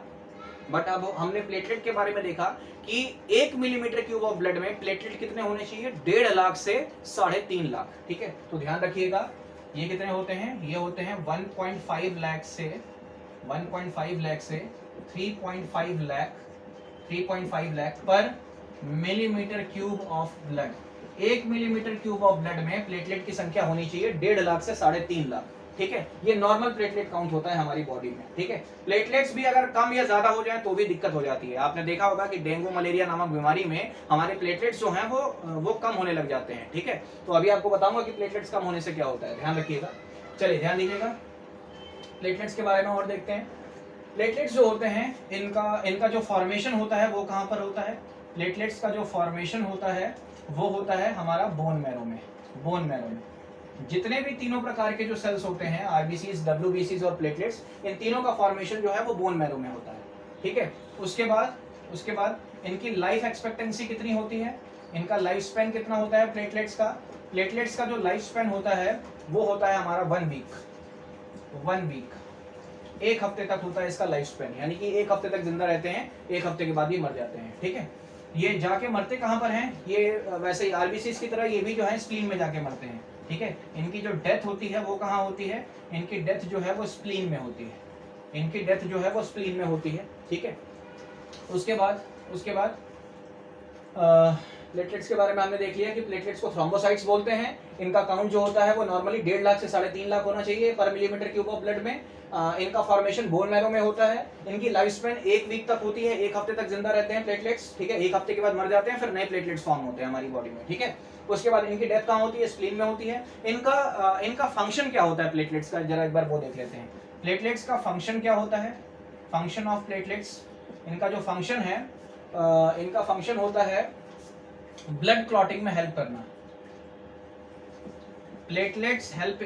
बट अब हमने प्लेटलेट के बारे में देखा कि 1 मिलीमीटर क्यूब ऑफ ब्लड में प्लेटलेट कितने होने चाहिए, 1.5 लाख से 3.5 लाख। ठीक है, तो ध्यान रखिएगा ये कितने होते हैं, ये होते हैं 1.5 लाख से 3.5 लाख पर millimetre cube of blood. 1 millimetre cube of blood में प्लेटलेट की संख्या होनी चाहिए 1.5 लाख से 3.5 लाख। ठीक है, ये नॉर्मल प्लेटलेट काउंट होता है हमारी बॉडी में। ठीक है, प्लेटलेट्स भी अगर कम या ज्यादा हो जाए तो भी दिक्कत हो जाती है। आपने देखा होगा कि डेंगू मलेरिया नामक बीमारी में हमारे प्लेटलेट्स जो हैं वो कम होने लग जाते हैं। ठीक है, तो अभी आपको बताऊंगा कि प्लेटलेट्स कम होने से क्या होता है, ध्यान रखिएगा। चलिए ध्यान दीजिएगा, प्लेटलेट्स के बारे में और देखते हैं। प्लेटलेट्स जो होते हैं इनका जो फॉर्मेशन होता है वो कहाँ पर होता है, प्लेटलेट्स का जो फॉर्मेशन होता है वो होता है हमारा बोन मैरो में। बोन मैरो में जितने भी तीनों प्रकार के जो सेल्स होते हैं, आरबीसीज, डब्ल्यूबीसीज और प्लेटलेट्स, इन तीनों का फॉर्मेशन जो है वो बोन मैरो में होता है। ठीक है, उसके बाद इनकी लाइफ एक्सपेक्टेंसी कितनी होती है, इनका लाइफ स्पैन कितना होता है प्लेटलेट्स का जो लाइफ स्पैन होता है वो होता है हमारा 1 वीक। 1 हफ्ते तक होता है इसका लाइफ स्पैन, यानी कि 1 हफ्ते तक जिंदा रहते हैं, 1 हफ्ते के बाद ही मर जाते हैं। ठीक है, ये जाके मरते कहाँ पर हैं, ये वैसे ही आरबीसीज की तरह ये भी जो है स्प्लीन में जाके मरते हैं। ठीक है, इनकी जो डेथ होती है वो कहाँ होती है, इनकी डेथ जो है वो स्प्लीन में होती है, इनकी डेथ जो है वो स्प्लीन में होती है। ठीक है, उसके बाद प्लेटलेट्स के बारे में हमने देख लिया कि प्लेटलेट्स को थ्रोम्बोसाइट्स बोलते हैं। इनका काउंट जो होता है वो नॉर्मली 1.5 लाख से 3.5 लाख होना चाहिए पर मिलीमीटर क्यूब ऑफ ब्लड में। इनका फॉर्मेशन बोन मैरो में होता है। इनकी लाइफ स्पैन 1 वीक तक होती है, 1 हफ्ते तक जिंदा रहते हैं प्लेटलेट्स। ठीक है, 1 हफ्ते के बाद मर जाते हैं, फिर नए प्लेटलेट्स फॉर्म होते हैं हमारी बॉडी में। ठीक है, उसके बाद इनकी डेथ कहाँ होती है, स्प्लीन में होती है। इनका फंक्शन क्या होता है प्लेटलेट्स का, जरा एक बार वो देख लेते हैं। प्लेटलेट्स का फंक्शन क्या होता है, फंक्शन ऑफ प्लेटलेट्स, इनका जो फंक्शन है इनका फंक्शन होता है ब्लड क्लॉटिंग में हेल्प करना। Platelets help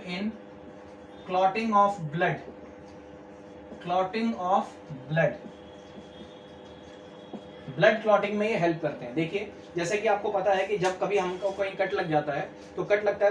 in clotting of blood, blood clotting में ये हेल्प करते हैं। देखिए, जैसे कि आपको पता है कि जब कभी हमको कहीं कट लग जाता है तो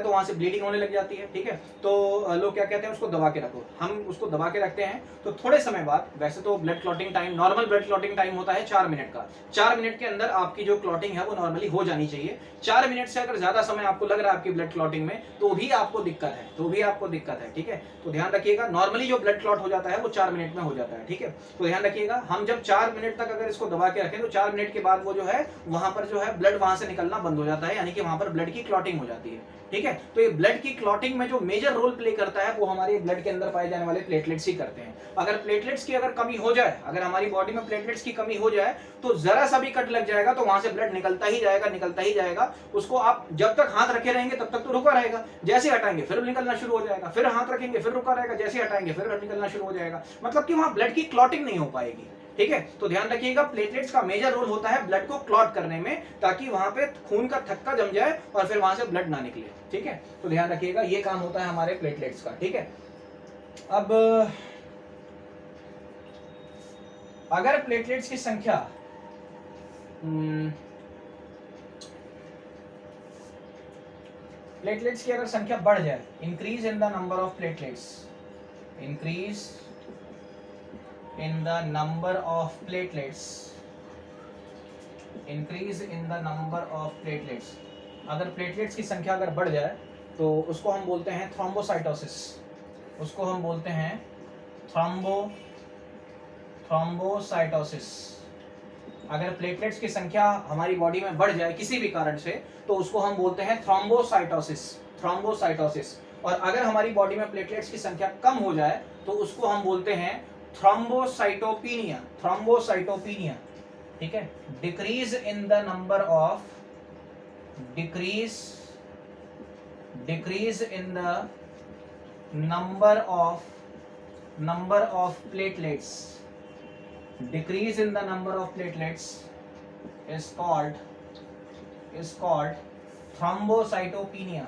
वहां से ब्लीडिंग होने लग जाती है। ठीक है, तो लोग क्या कहते हैं, उसको दबा के रखो। हम उसको दबा के रखते हैं तो थोड़े समय बाद, वैसे तो blood clotting time, normal blood clotting time होता है 4 मिनट का। 4 मिनट के अंदर आपकी जो क्लॉटिंग है वो नॉर्मली हो जानी चाहिए। 4 मिनट से अगर ज्यादा समय आपको लग रहा है आपकी ब्लड क्लॉटिंग में तो भी आपको दिक्कत है। ठीक है, तो ध्यान रखिएगा, नॉर्मली जो ब्लड क्लॉट हो जाता है वो 4 मिनट में हो जाता है। ठीक है, तो ध्यान रखिएगा, हम जब 4 मिनट तक अगर इसको दबा के रखें तो 4 मिनट के बाद वो जो है वहां पर जो है ब्लड वहां से निकलना बंद हो जाता है, यानी कि वहां पर ब्लड की क्लॉटिंग हो जाती है। ठीक है, तो ये ब्लड की क्लॉटिंग में जो मेजर रोल प्ले करता है वो हमारे ब्लड के अंदर पाए जाने वाले प्लेटलेट्स ही करते हैं। अगर प्लेटलेट्स की अगर कमी हो जाए, अगर हमारी बॉडी में प्लेटलेट्स की कमी हो जाए तो जरा सा भी कट लग जाएगा तो वहां से ब्लड निकलता ही जाएगा। उसको आप जब तक हाथ रखे रहेंगे तब तक तो रुका रहेगा, जैसे हटाएंगे फिर निकलना शुरू हो जाएगा, फिर हाथ रखेंगे फिर रुका रहेगा, जैसे हटाएंगे फिर निकलना शुरू हो जाएगा, मतलब कि वहां ब्लड की क्लॉटिंग नहीं हो पाएगी। ठीक है, तो ध्यान रखिएगा, प्लेटलेट्स का मेजर रोल होता है ब्लड को क्लॉट करने में, ताकि वहां पे खून का थक्का जम जाए और फिर वहां से ब्लड ना निकले। ठीक है, तो ध्यान रखिएगा, ये काम होता है हमारे प्लेटलेट्स का। ठीक है, अब अगर प्लेटलेट्स की संख्या प्लेटलेट्स की अगर संख्या बढ़ जाए, increase in the number of platelets, अगर प्लेटलेट्स की संख्या अगर बढ़ जाए तो उसको हम बोलते हैं थ्रोम्बोसाइटोसिस, थ्रोम्बोसाइटोसिस। अगर प्लेटलेट्स की संख्या हमारी बॉडी में बढ़ जाए किसी भी कारण से तो उसको हम बोलते हैं थ्रोम्बोसाइटोसिस। और अगर हमारी बॉडी में प्लेटलेट्स की संख्या कम हो जाए तो उसको हम बोलते हैं थ्रोम्बोसाइटोपिनिया। ठीक है, decrease in the number of platelets, decrease in the number of platelets is called thrombocytopenia।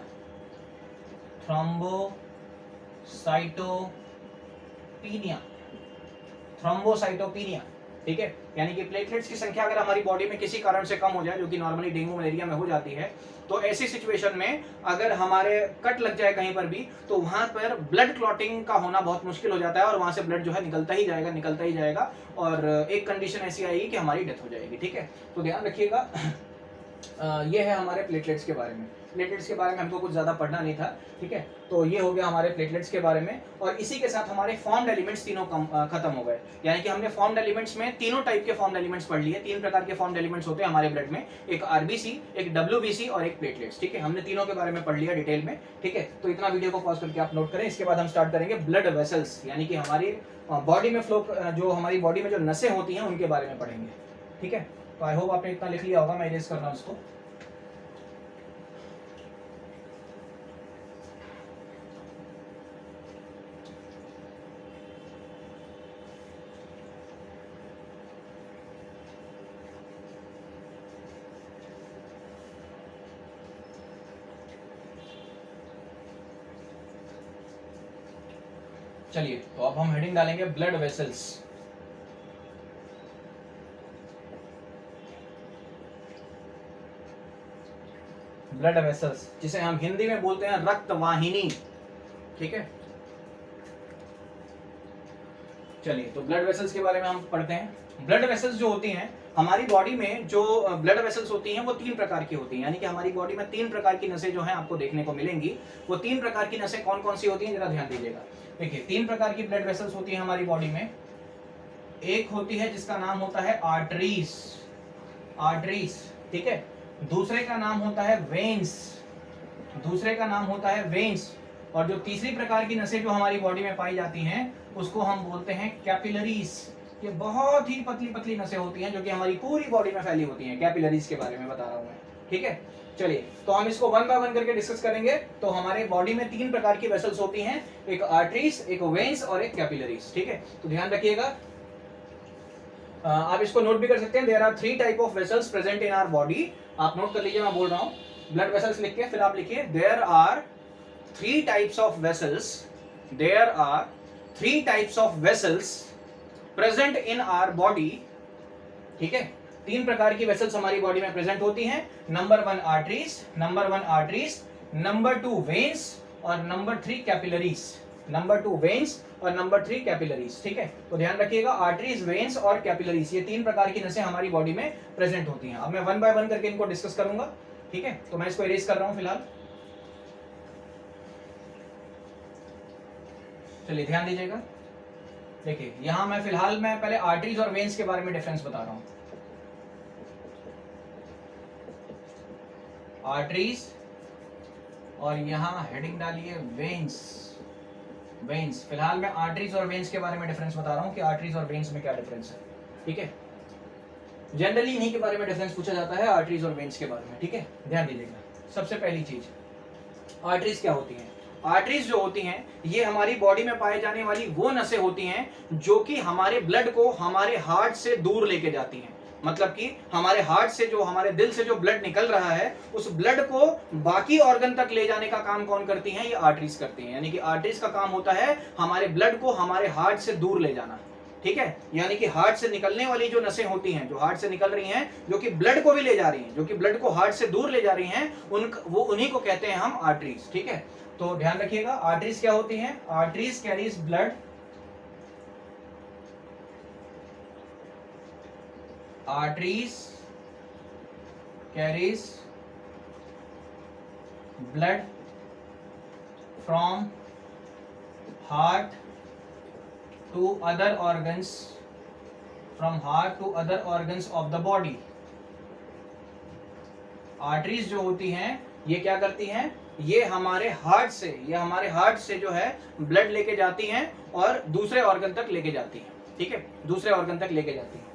ठीक है, यानी कि प्लेटलेट्स की संख्या अगर हमारी बॉडी में किसी कारण से कम हो जाए, जो कि नॉर्मली डेंगू मलेरिया में हो जाती है, तो ऐसी सिचुएशन में अगर हमारे कट लग जाए कहीं पर भी, तो वहां पर ब्लड क्लॉटिंग का होना बहुत मुश्किल हो जाता है और वहां से ब्लड जो है निकलता ही जाएगा और एक कंडीशन ऐसी आएगी कि हमारी डेथ हो जाएगी। ठीक है, तो ध्यान रखिएगा। ये है हमारे प्लेटलेट्स के बारे में। प्लेटलेट्स के बारे में हमको कुछ ज़्यादा पढ़ना नहीं था। ठीक है, तो ये हो गया हमारे प्लेटलेट्स के बारे में। और इसी के साथ हमारे फॉर्म्ड एलिमेंट्स तीनों खत्म हो गए। यानी कि हमने फॉर्म्ड एलिमेंट्स में तीनों टाइप के फॉर्म्ड एलिमेंट्स पढ़ लिए। 3 प्रकार के फॉर्म्ड एलिमेंट्स होते हैं हमारे ब्लड में, एक आरबीसी, एक डब्ल्यूबीसी और एक प्लेटलेट्स। ठीक है, हमने तीनों के बारे में पढ़ लिया डिटेल में। ठीक है, तो इतना वीडियो को पॉज करके आप नोट करें। इसके बाद हम स्टार्ट करेंगे ब्लड वेसल्स, यानी कि हमारी बॉडी में फ्लो, जो हमारी बॉडी में जो नसें होती हैं उनके बारे में पढ़ेंगे। ठीक है, तो आई होप आपने इतना लिख लिया होगा, मैं इरेज कर रहा हूँ उसको। चलिए, तो अब हम हेडिंग डालेंगे ब्लड वेसल्स। ब्लड वेसल्स, जिसे हम हिंदी में बोलते हैं रक्त वाहिनी। ठीक है, चलिए, तो ब्लड वेसल्स के बारे में हम पढ़ते हैं। ब्लड वेसल्स जो होती हैं हमारी बॉडी में, जो ब्लड वेसल्स होती हैं वो 3 प्रकार की होती हैं। यानी कि हमारी बॉडी में 3 प्रकार की नसें जो हैं आपको देखने को मिलेंगी। वो 3 प्रकार की नसें कौन कौन सी होती हैं, जरा ध्यान दीजिएगा। देखिए, 3 प्रकार की ब्लड वेसल्स होती हैं हमारी बॉडी में। एक होती है जिसका नाम होता है आर्टरीज, आर्टरीज। ठीक है, दूसरे का नाम होता है वेन्स, दूसरे का नाम होता है वेन्स। और जो तीसरी प्रकार की नसें जो हमारी बॉडी में पाई जाती हैं उसको हम बोलते हैं कैपिलरीज। ये बहुत ही पतली पतली नसें होती हैं जो कि हमारी पूरी बॉडी में फैली होती हैं। कैपिलरीज के बारे में बता रहा हूं मैं। ठीक है, चलिए, तो हम इसको 1 बाय 1 करके डिस्कस करेंगे। तो हमारे बॉडी में 3 प्रकार की वेसल्स होती हैं, एक आर्टरीज, एक वेन्स और एक कैपिलरीज। ठीक है, तो ध्यान रखिएगा। आप इसको नोट भी कर सकते हैं। There are 3 type of vessels present in our body. आप नोट कर लीजिए, मैं बोल रहा हूं ब्लड वेसल्स लिख के, फिर आप लिखिए there are 3 types of vessels, there are 3 types of vessels present in our body. ठीक है, 3 प्रकार की वेसल्स हमारी बॉडी में प्रेजेंट होती हैं। Number 1 arteries, number 1 arteries, number 2 veins और नंबर 3 कैपिलरीज। नंबर 2 वेन्स और नंबर 3 कैपिलरीज। ठीक है, तो ध्यान रखिएगा, आर्टरीज, वेन्स और कैपिलरीज, ये 3 प्रकार की नसें हमारी बॉडी में प्रेजेंट होती हैं। अब मैं 1 बाय 1 करके इनको डिस्कस करूंगा। ठीक है, तो मैं इसको इरेज कर रहा हूं फिलहाल। चलिए, ध्यान दीजिएगा। देखिए, यहां मैं फिलहाल पहले आर्टरीज और वेन्स के बारे में डिफरेंस बता रहा हूं। आर्टरीज और यहां हेडिंग डालिए वेन्स, वेन्स। फिलहाल मैं आर्टरीज और वेन्स के बारे में डिफरेंस बता रहा हूं कि आर्टरीज और वेन्स में क्या डिफरेंस है। ठीक है, जनरली इन्हीं के बारे में डिफरेंस पूछा जाता है, आर्टरीज और वेन्स के बारे में। ठीक है, ध्यान दीजिएगा। सबसे पहली चीज, आर्टरीज क्या होती हैं? आर्टरीज जो होती हैं ये हमारी बॉडी में पाए जाने वाली वो नसें होती हैं जो कि हमारे ब्लड को हमारे हार्ट से दूर लेके जाती हैं। मतलब कि हमारे हार्ट से, जो हमारे दिल से जो ब्लड निकल रहा है, उस ब्लड को बाकी ऑर्गन तक ले जाने का काम कौन करती हैं? ये आर्टरीज करती हैं। यानी कि आर्टरीज का काम होता है हमारे ब्लड को हमारे हार्ट से दूर ले जाना। ठीक है, यानी कि हार्ट से निकलने वाली जो नसें होती हैं, जो हार्ट से निकल रही हैं, जो कि ब्लड को भी ले जा रही हैं, जो कि ब्लड को हार्ट से दूर ले जा रही हैं, वो उन्हीं को कहते हैं हम आर्टरीज। ठीक है, तो ध्यान रखिएगा, आर्टरीज क्या होती हैं? Arteries carries blood, arteries carries blood from heart to other organs, from heart to other organs of the body। Arteries जो होती हैं ये क्या करती हैं? ये हमारे हार्ट से जो है ब्लड लेके जाती हैं और दूसरे ऑर्गन तक लेके जाती हैं। ठीक है, दूसरे ऑर्गन तक लेके जाती हैं।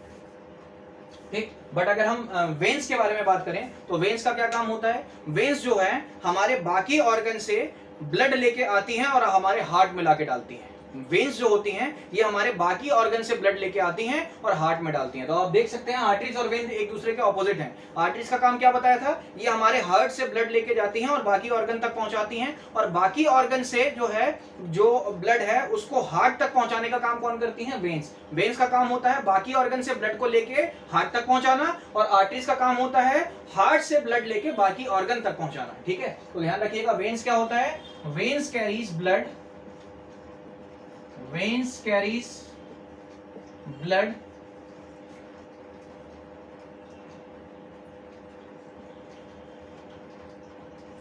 ठीक, बट अगर हम वेन्स के बारे में बात करें तो वेन्स का क्या काम होता है? वेन्स जो है हमारे बाकी ऑर्गन से ब्लड लेके आती हैं और हमारे हार्ट में लाके डालती हैं। वेन्स जो होती हैं ये हमारे बाकी ऑर्गन से ब्लड लेके आती हैं और हार्ट में डालती हैं। तो आप देख सकते हैं आर्टरीज और वेन एक दूसरे के ऑपोजिट हैं। आर्टरीज का काम क्या बताया था, ये हमारे हार्ट से ब्लड लेके जाती हैं और बाकी ऑर्गन तक पहुंचाती हैं, और बाकी ऑर्गन से जो है जो ब्लड है उसको हार्ट तक पहुंचाने का काम कौन करती हैं, वेन्स। वेन्स का काम होता है बाकी ऑर्गन से ब्लड को लेके हार्ट तक पहुंचाना, और आर्टरीज का काम होता है हार्ट से ब्लड लेके बाकी ऑर्गन तक पहुंचाना। ठीक है, तो ध्यान रखिएगा वेन्स क्या होता है, veins carries blood, veins carries blood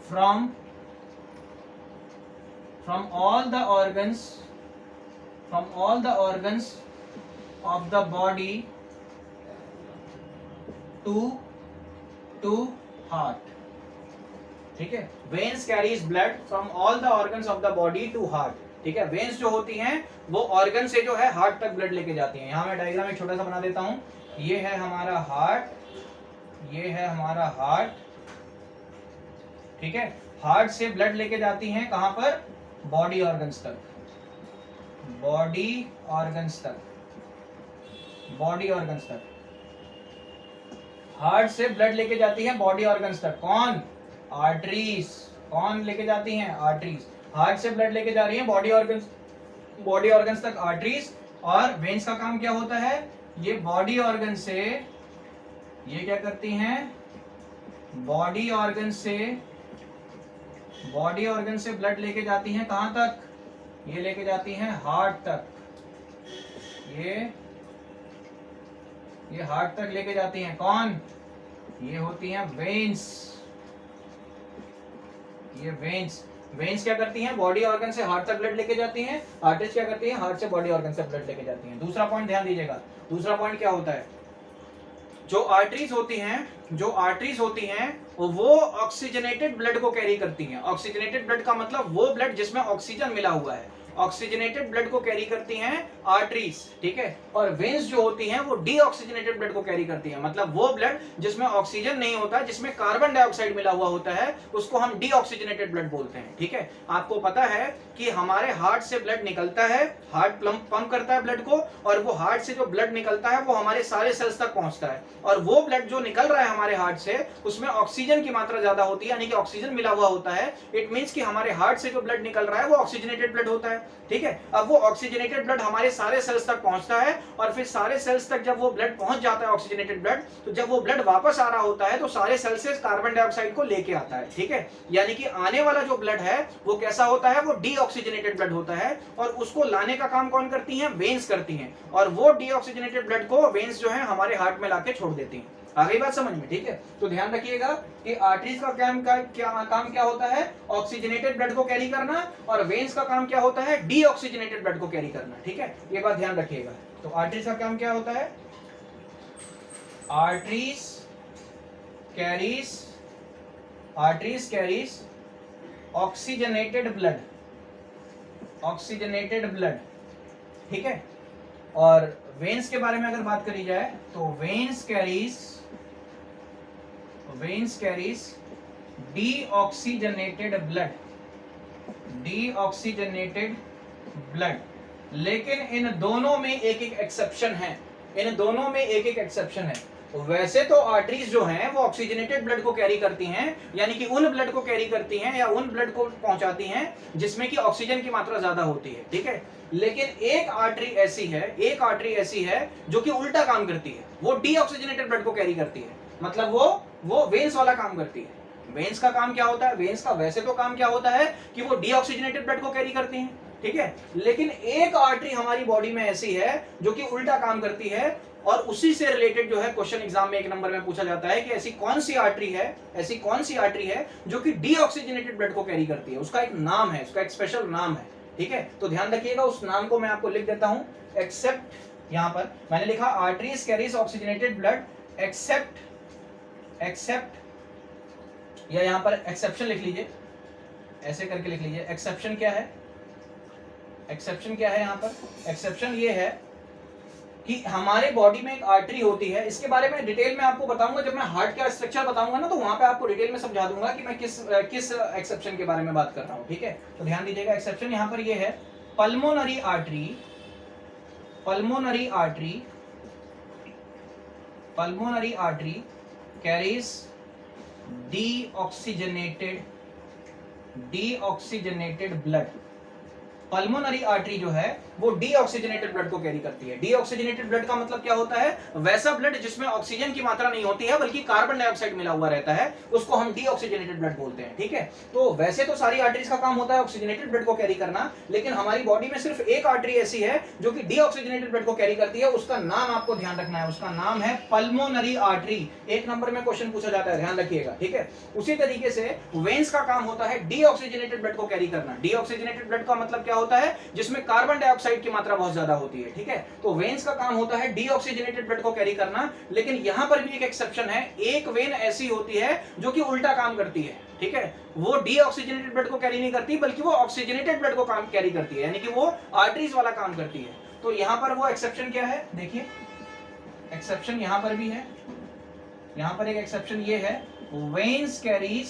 from all the organs of the body to heart। ठीक है, veins carries blood from all the organs of the body to heart। ठीक है, वेन्स जो होती हैं वो ऑर्गन से जो है हार्ट तक ब्लड लेके जाती हैं। यहां मैं डायग्राम एक छोटा सा बना देता हूं, ये है हमारा हार्ट, ये है हमारा हार्ट। ठीक है, हार्ट से ब्लड लेके जाती हैं कहां पर, बॉडी ऑर्गन्स तक, बॉडी ऑर्गन्स तक, बॉडी ऑर्गन्स तक। हार्ट से ब्लड लेके जाती है बॉडी ऑर्गन्स तक, कौन, आर्टरीज। कौन लेके जाती हैं, आर्टरीज। हार्ट से ब्लड लेके जा रही है बॉडी ऑर्गन्स तक, आर्टरीज। और वेन्स का काम क्या होता है, ये बॉडी ऑर्गन से, ये क्या करती हैं, बॉडी ऑर्गन से ब्लड लेके जाती हैं कहां तक, ये लेके जाती हैं हार्ट तक, ये हार्ट तक लेके जाती हैं, कौन, ये होती हैं वेन्स। ये वेन्स क्या करती हैं, बॉडी ऑर्गन से हार्ट तक ब्लड लेके जाती हैं। आर्टरीज क्या करती हैं, हार्ट से बॉडी ऑर्गन से ब्लड लेके जाती हैं। दूसरा पॉइंट ध्यान दीजिएगा, दूसरा पॉइंट क्या होता है, जो आर्टरीज होती हैं वो ऑक्सीजनेटेड ब्लड को कैरी करती हैं। ऑक्सीजनेटेड ब्लड का मतलब वो ब्लड जिसमें ऑक्सीजन मिला हुआ है, ऑक्सीजनेटेड ब्लड को कैरी करती हैं आर्टरीज। ठीक है, और वेन्स जो होती हैं वो डीऑक्सीजनेटेड ब्लड को कैरी करती हैं, मतलब वो ब्लड जिसमें ऑक्सीजन नहीं होता, जिसमें कार्बन डाइऑक्साइड मिला हुआ होता है, उसको हम डीऑक्सीजनेटेड ब्लड बोलते हैं। ठीक है, आपको पता है कि हमारे हार्ट से ब्लड निकलता है, हार्ट पंप करता है ब्लड को, और वो हार्ट से जो ब्लड निकलता है वो हमारे सारे सेल्स तक पहुंचता है, और वो ब्लड जो निकल रहा है हमारे हार्ट से उसमें ऑक्सीजन की मात्रा ज्यादा होती है, यानी कि ऑक्सीजन मिला हुआ होता है। इट मींस कि हमारे हार्ट से जो ब्लड निकल रहा है वो ऑक्सीजनेटेड ब्लड होता है। ठीक है, अब वो ऑक्सीजनेटेड ब्लड हमारे सारे सेल्स तक पहुंचता है, और फिर सारे सेल्स तक जब वो ब्लड पहुंच जाता है ऑक्सीजनेटेड ब्लड, तो जब वो ब्लड वापस आ रहा होता है तो सारे सेल्स से कार्बन डाइऑक्साइड को लेके आता है। ठीक है, यानी कि आने वाला जो ब्लड है वो कैसा होता है, वो डीऑक्सीजनेटेड ब्लड होता है, और उसको लाने का काम कौन करती हैं, वेन्स करती हैं, और वो डीऑक्सीजनेटेड ब्लड को वेन्स जो है हमारे हार्ट में लाके छोड़ देती हैं। आ गई बात समझ में। ठीक है, तो ध्यान रखिएगा कि आर्टरीज का काम क्या होता है, ऑक्सीजनेटेड ब्लड को कैरी करना, और वेन्स का काम क्या होता है, डीऑक्सीजनेटेड ब्लड को कैरी करना। ठीक है, ये बात ध्यान रखिएगा। तो आर्टरीज का काम क्या होता है, आर्टरीज कैरीज ऑक्सीजनेटेड ब्लड। ठीक है, और वेन्स के बारे में अगर बात करी जाए तो वेन्स कैरीज डीऑक्सीजनेटेड ब्लड। लेकिन इन दोनों में एक एक एक्सेप्शन है। वैसे तो आर्टरीज जो हैं वो ऑक्सीजनेटेड ब्लड को कैरी करती हैं, यानी कि उन ब्लड को कैरी करती हैं या उन ब्लड को पहुंचाती हैं जिसमें कि ऑक्सीजन की मात्रा ज्यादा होती है। ठीक है, लेकिन एक आर्टरी ऐसी है जो कि उल्टा काम करती है, वो डीऑक्सीजनेटेड ब्लड को कैरी करती है, मतलब वो वेन्स वाला काम करती है। वेन्स का काम क्या होता है, वेन्स का वैसे तो काम क्या होता है कि वो डीऑक्सीजनेटेड ब्लड को कैरी करती हैं। ठीक है, लेकिन एक आर्टरी हमारी बॉडी में ऐसी है जो कि उल्टा काम करती है, और उसी से रिलेटेड जो है क्वेश्चन एग्जाम में 1 नंबर में पूछा जाता है कि ऐसी कौन सी आर्टरी है जो कि डीऑक्सीजनेटेड ब्लड को कैरी करती है। उसका एक नाम है, उसका एक स्पेशल नाम है। ठीक है, तो ध्यान रखिएगा, उस नाम को मैं आपको लिख देता हूं। एक्सेप्ट, यहां पर मैंने लिखा arteries carries oxygenated blood except, या यहां पर एक्सेप्शन लिख लीजिए, ऐसे करके लिख लीजिए। एक्सेप्शन क्या है यहां पर, एक्सेप्शन ये है कि हमारे बॉडी में एक आर्टरी होती है। इसके बारे में डिटेल में आपको बताऊंगा जब मैं हार्ट का स्ट्रक्चर बताऊंगा ना, तो वहां पे आपको डिटेल में समझा दूंगा कि मैं किस एक्सेप्शन के बारे में बात कर रहा हूं। ठीक है, तो ध्यान दीजिएगा, एक्सेप्शन यहां पर ये है pulmonary artery, pulmonary artery carries deoxygenated blood। Pulmonary artery जो है वो डीऑक्सीजनेटेड ब्लड को कैरी करती है। डीऑक्सीजनेटेड ब्लड का मतलब क्या होता है? वैसा ब्लड जिसमें ऑक्सीजन की मात्रा नहीं होती है बल्कि कार्बन डाइऑक्साइड मिला हुआ रहता है, उसको हम डीऑक्सीजनेटेड ब्लड बोलते हैं। ठीक है, तो वैसे तो सारी आर्टरीज का काम होता है ऑक्सीजनेटेड ब्लड को कैरी करना, लेकिन हमारी बॉडी में सिर्फ एक आर्टरी ऐसी है जो कि डीऑक्सीजनेटेड ब्लड को कैरी करती है। उसका नाम आपको ध्यान रखना है, उसका नाम है पल्मोनरी आर्टरी। 1 नंबर में क्वेश्चन पूछा जाता है, ध्यान रखिएगा। ठीक है, उसी तरीके से वेन्स का काम होता है डीऑक्सीजनेटेड ब्लड को कैरी करना। डीऑक्सीजनेटेड ब्लड का मतलब क्या होता है? जिसमें कार्बन डाइऑक्साइड की मात्रा बहुत ज्यादा होती है। ठीक है, तो वेन्स का काम होता है डीऑक्सीजनेटेड ब्लड को कैरी करना, लेकिन यहां पर भी एक एक्सेप्शन है। एक वेन ऐसी होती है जो कि उल्टा काम करती है। ठीक है, वो डीऑक्सीजनेटेड ब्लड को कैरी नहीं करती बल्कि वो ऑक्सीजनेटेड ब्लड को काम कैरी करती है, यानी कि वो आर्टरीज वाला काम करती है। तो यहां पर वो एक्सेप्शन क्या है? देखिए, एक्सेप्शन यहां पर भी है। यहां पर एक एक्सेप्शन ये है, वेन्स कैरीज,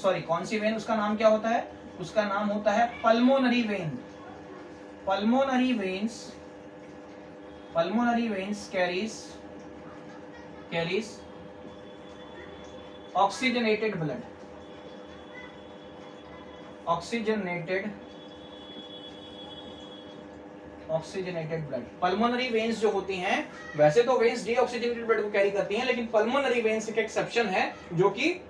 सॉरी कौन सी वेन, उसका नाम क्या होता है? उसका नाम होता है pulmonary vein. Pulmonary veins carries oxygenated blood. Oxygenated blood. Pulmonary veins जो होती हैं, वैसे तो वेन्स डीऑक्सीजनेटेड ब्लड को कैरी करती हैं, लेकिन पल्मोनरी वेन्स एक एक्सेप्शन है जो कि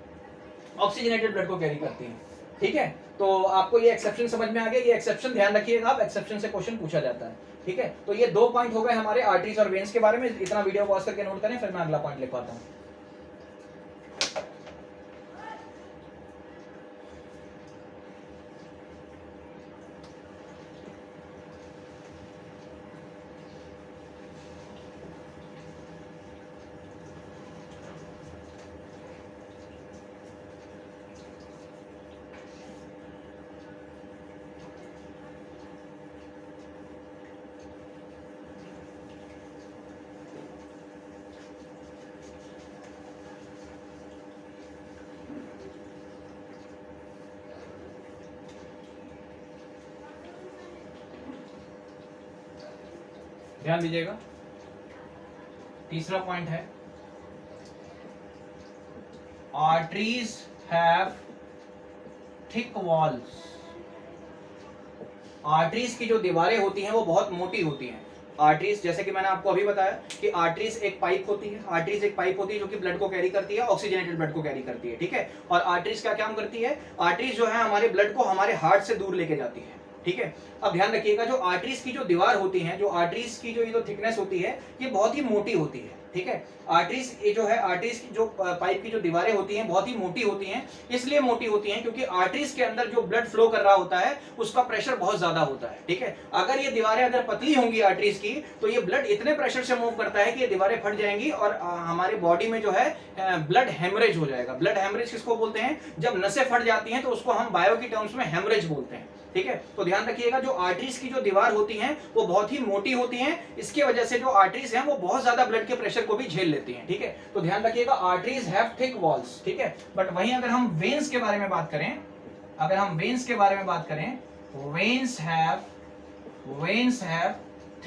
ऑक्सीजनेटेड ब्लड को कैरी करती हैं। ठीक है, तो आपको ये एक्सेप्शन समझ में आ गया। ये एक्सेप्शन ध्यान रखिएगा, आप एक्सेप्शन से क्वेश्चन पूछा जाता है। ठीक है, तो ये 2 पॉइंट हो गए हमारे आर्टरीज और वेन्स के बारे में। इतना वीडियो पॉज करके नोट करें, फिर मैं अगला पॉइंट लिखवाता हूं। ध्यान दीजिएगा, तीसरा पॉइंट है, arteries have thick walls. Arteries की जो दीवारें होती हैं वो बहुत मोटी होती हैं। आर्टरीज, जैसे कि मैंने आपको अभी बताया कि आर्टरीज एक पाइप होती है। आर्टरीज एक पाइप होती है जो कि ब्लड को कैरी करती है, ऑक्सीजनेटेड ब्लड को कैरी करती है। ठीक है, और आर्टरीज क्या काम करती है? आर्टरीज जो है हमारे ब्लड को हमारे हार्ट से दूर लेके जाती है। ठीक है, अब ध्यान रखिएगा, जो आर्टरीज की जो दीवार होती है, जो आर्टरीज की जो थिकनेस होती है, ये बहुत ही मोटी होती है। ठीक है, आर्टरीज ये जो है, आर्टरीज की जो पाइप की जो दीवारें होती हैं बहुत ही मोटी होती हैं। इसलिए मोटी होती हैं क्योंकि आर्टरीज के अंदर जो ब्लड फ्लो कर रहा होता है उसका प्रेशर बहुत ज्यादा होता है। ठीक है, अगर ये दीवारें अगर पतली होंगी आर्टरीज की, तो ये ब्लड इतने प्रेशर से मूव करता है कि ये दीवारें फट जाएंगी और हमारे बॉडी में जो है ब्लड हेमरेज हो जाएगा। ब्लड हेमरेज किसको बोलते हैं? जब नसें फट जाती हैं तो उसको हम बायो की टर्म्स में हेमरेज बोलते हैं। ठीक है, तो ध्यान रखिएगा, जो आर्टरीज की जो दीवार होती हैं वो बहुत ही मोटी होती हैं। इसकी वजह से जो आर्टरीज हैं वो बहुत ज्यादा ब्लड के प्रेशर को भी झेल लेती हैं। ठीक है, तो ध्यान रखिएगा, आर्टरीज हैव थिक वॉल्स। ठीक है, बट वहीं अगर हम वेन्स के बारे में बात करें, veins have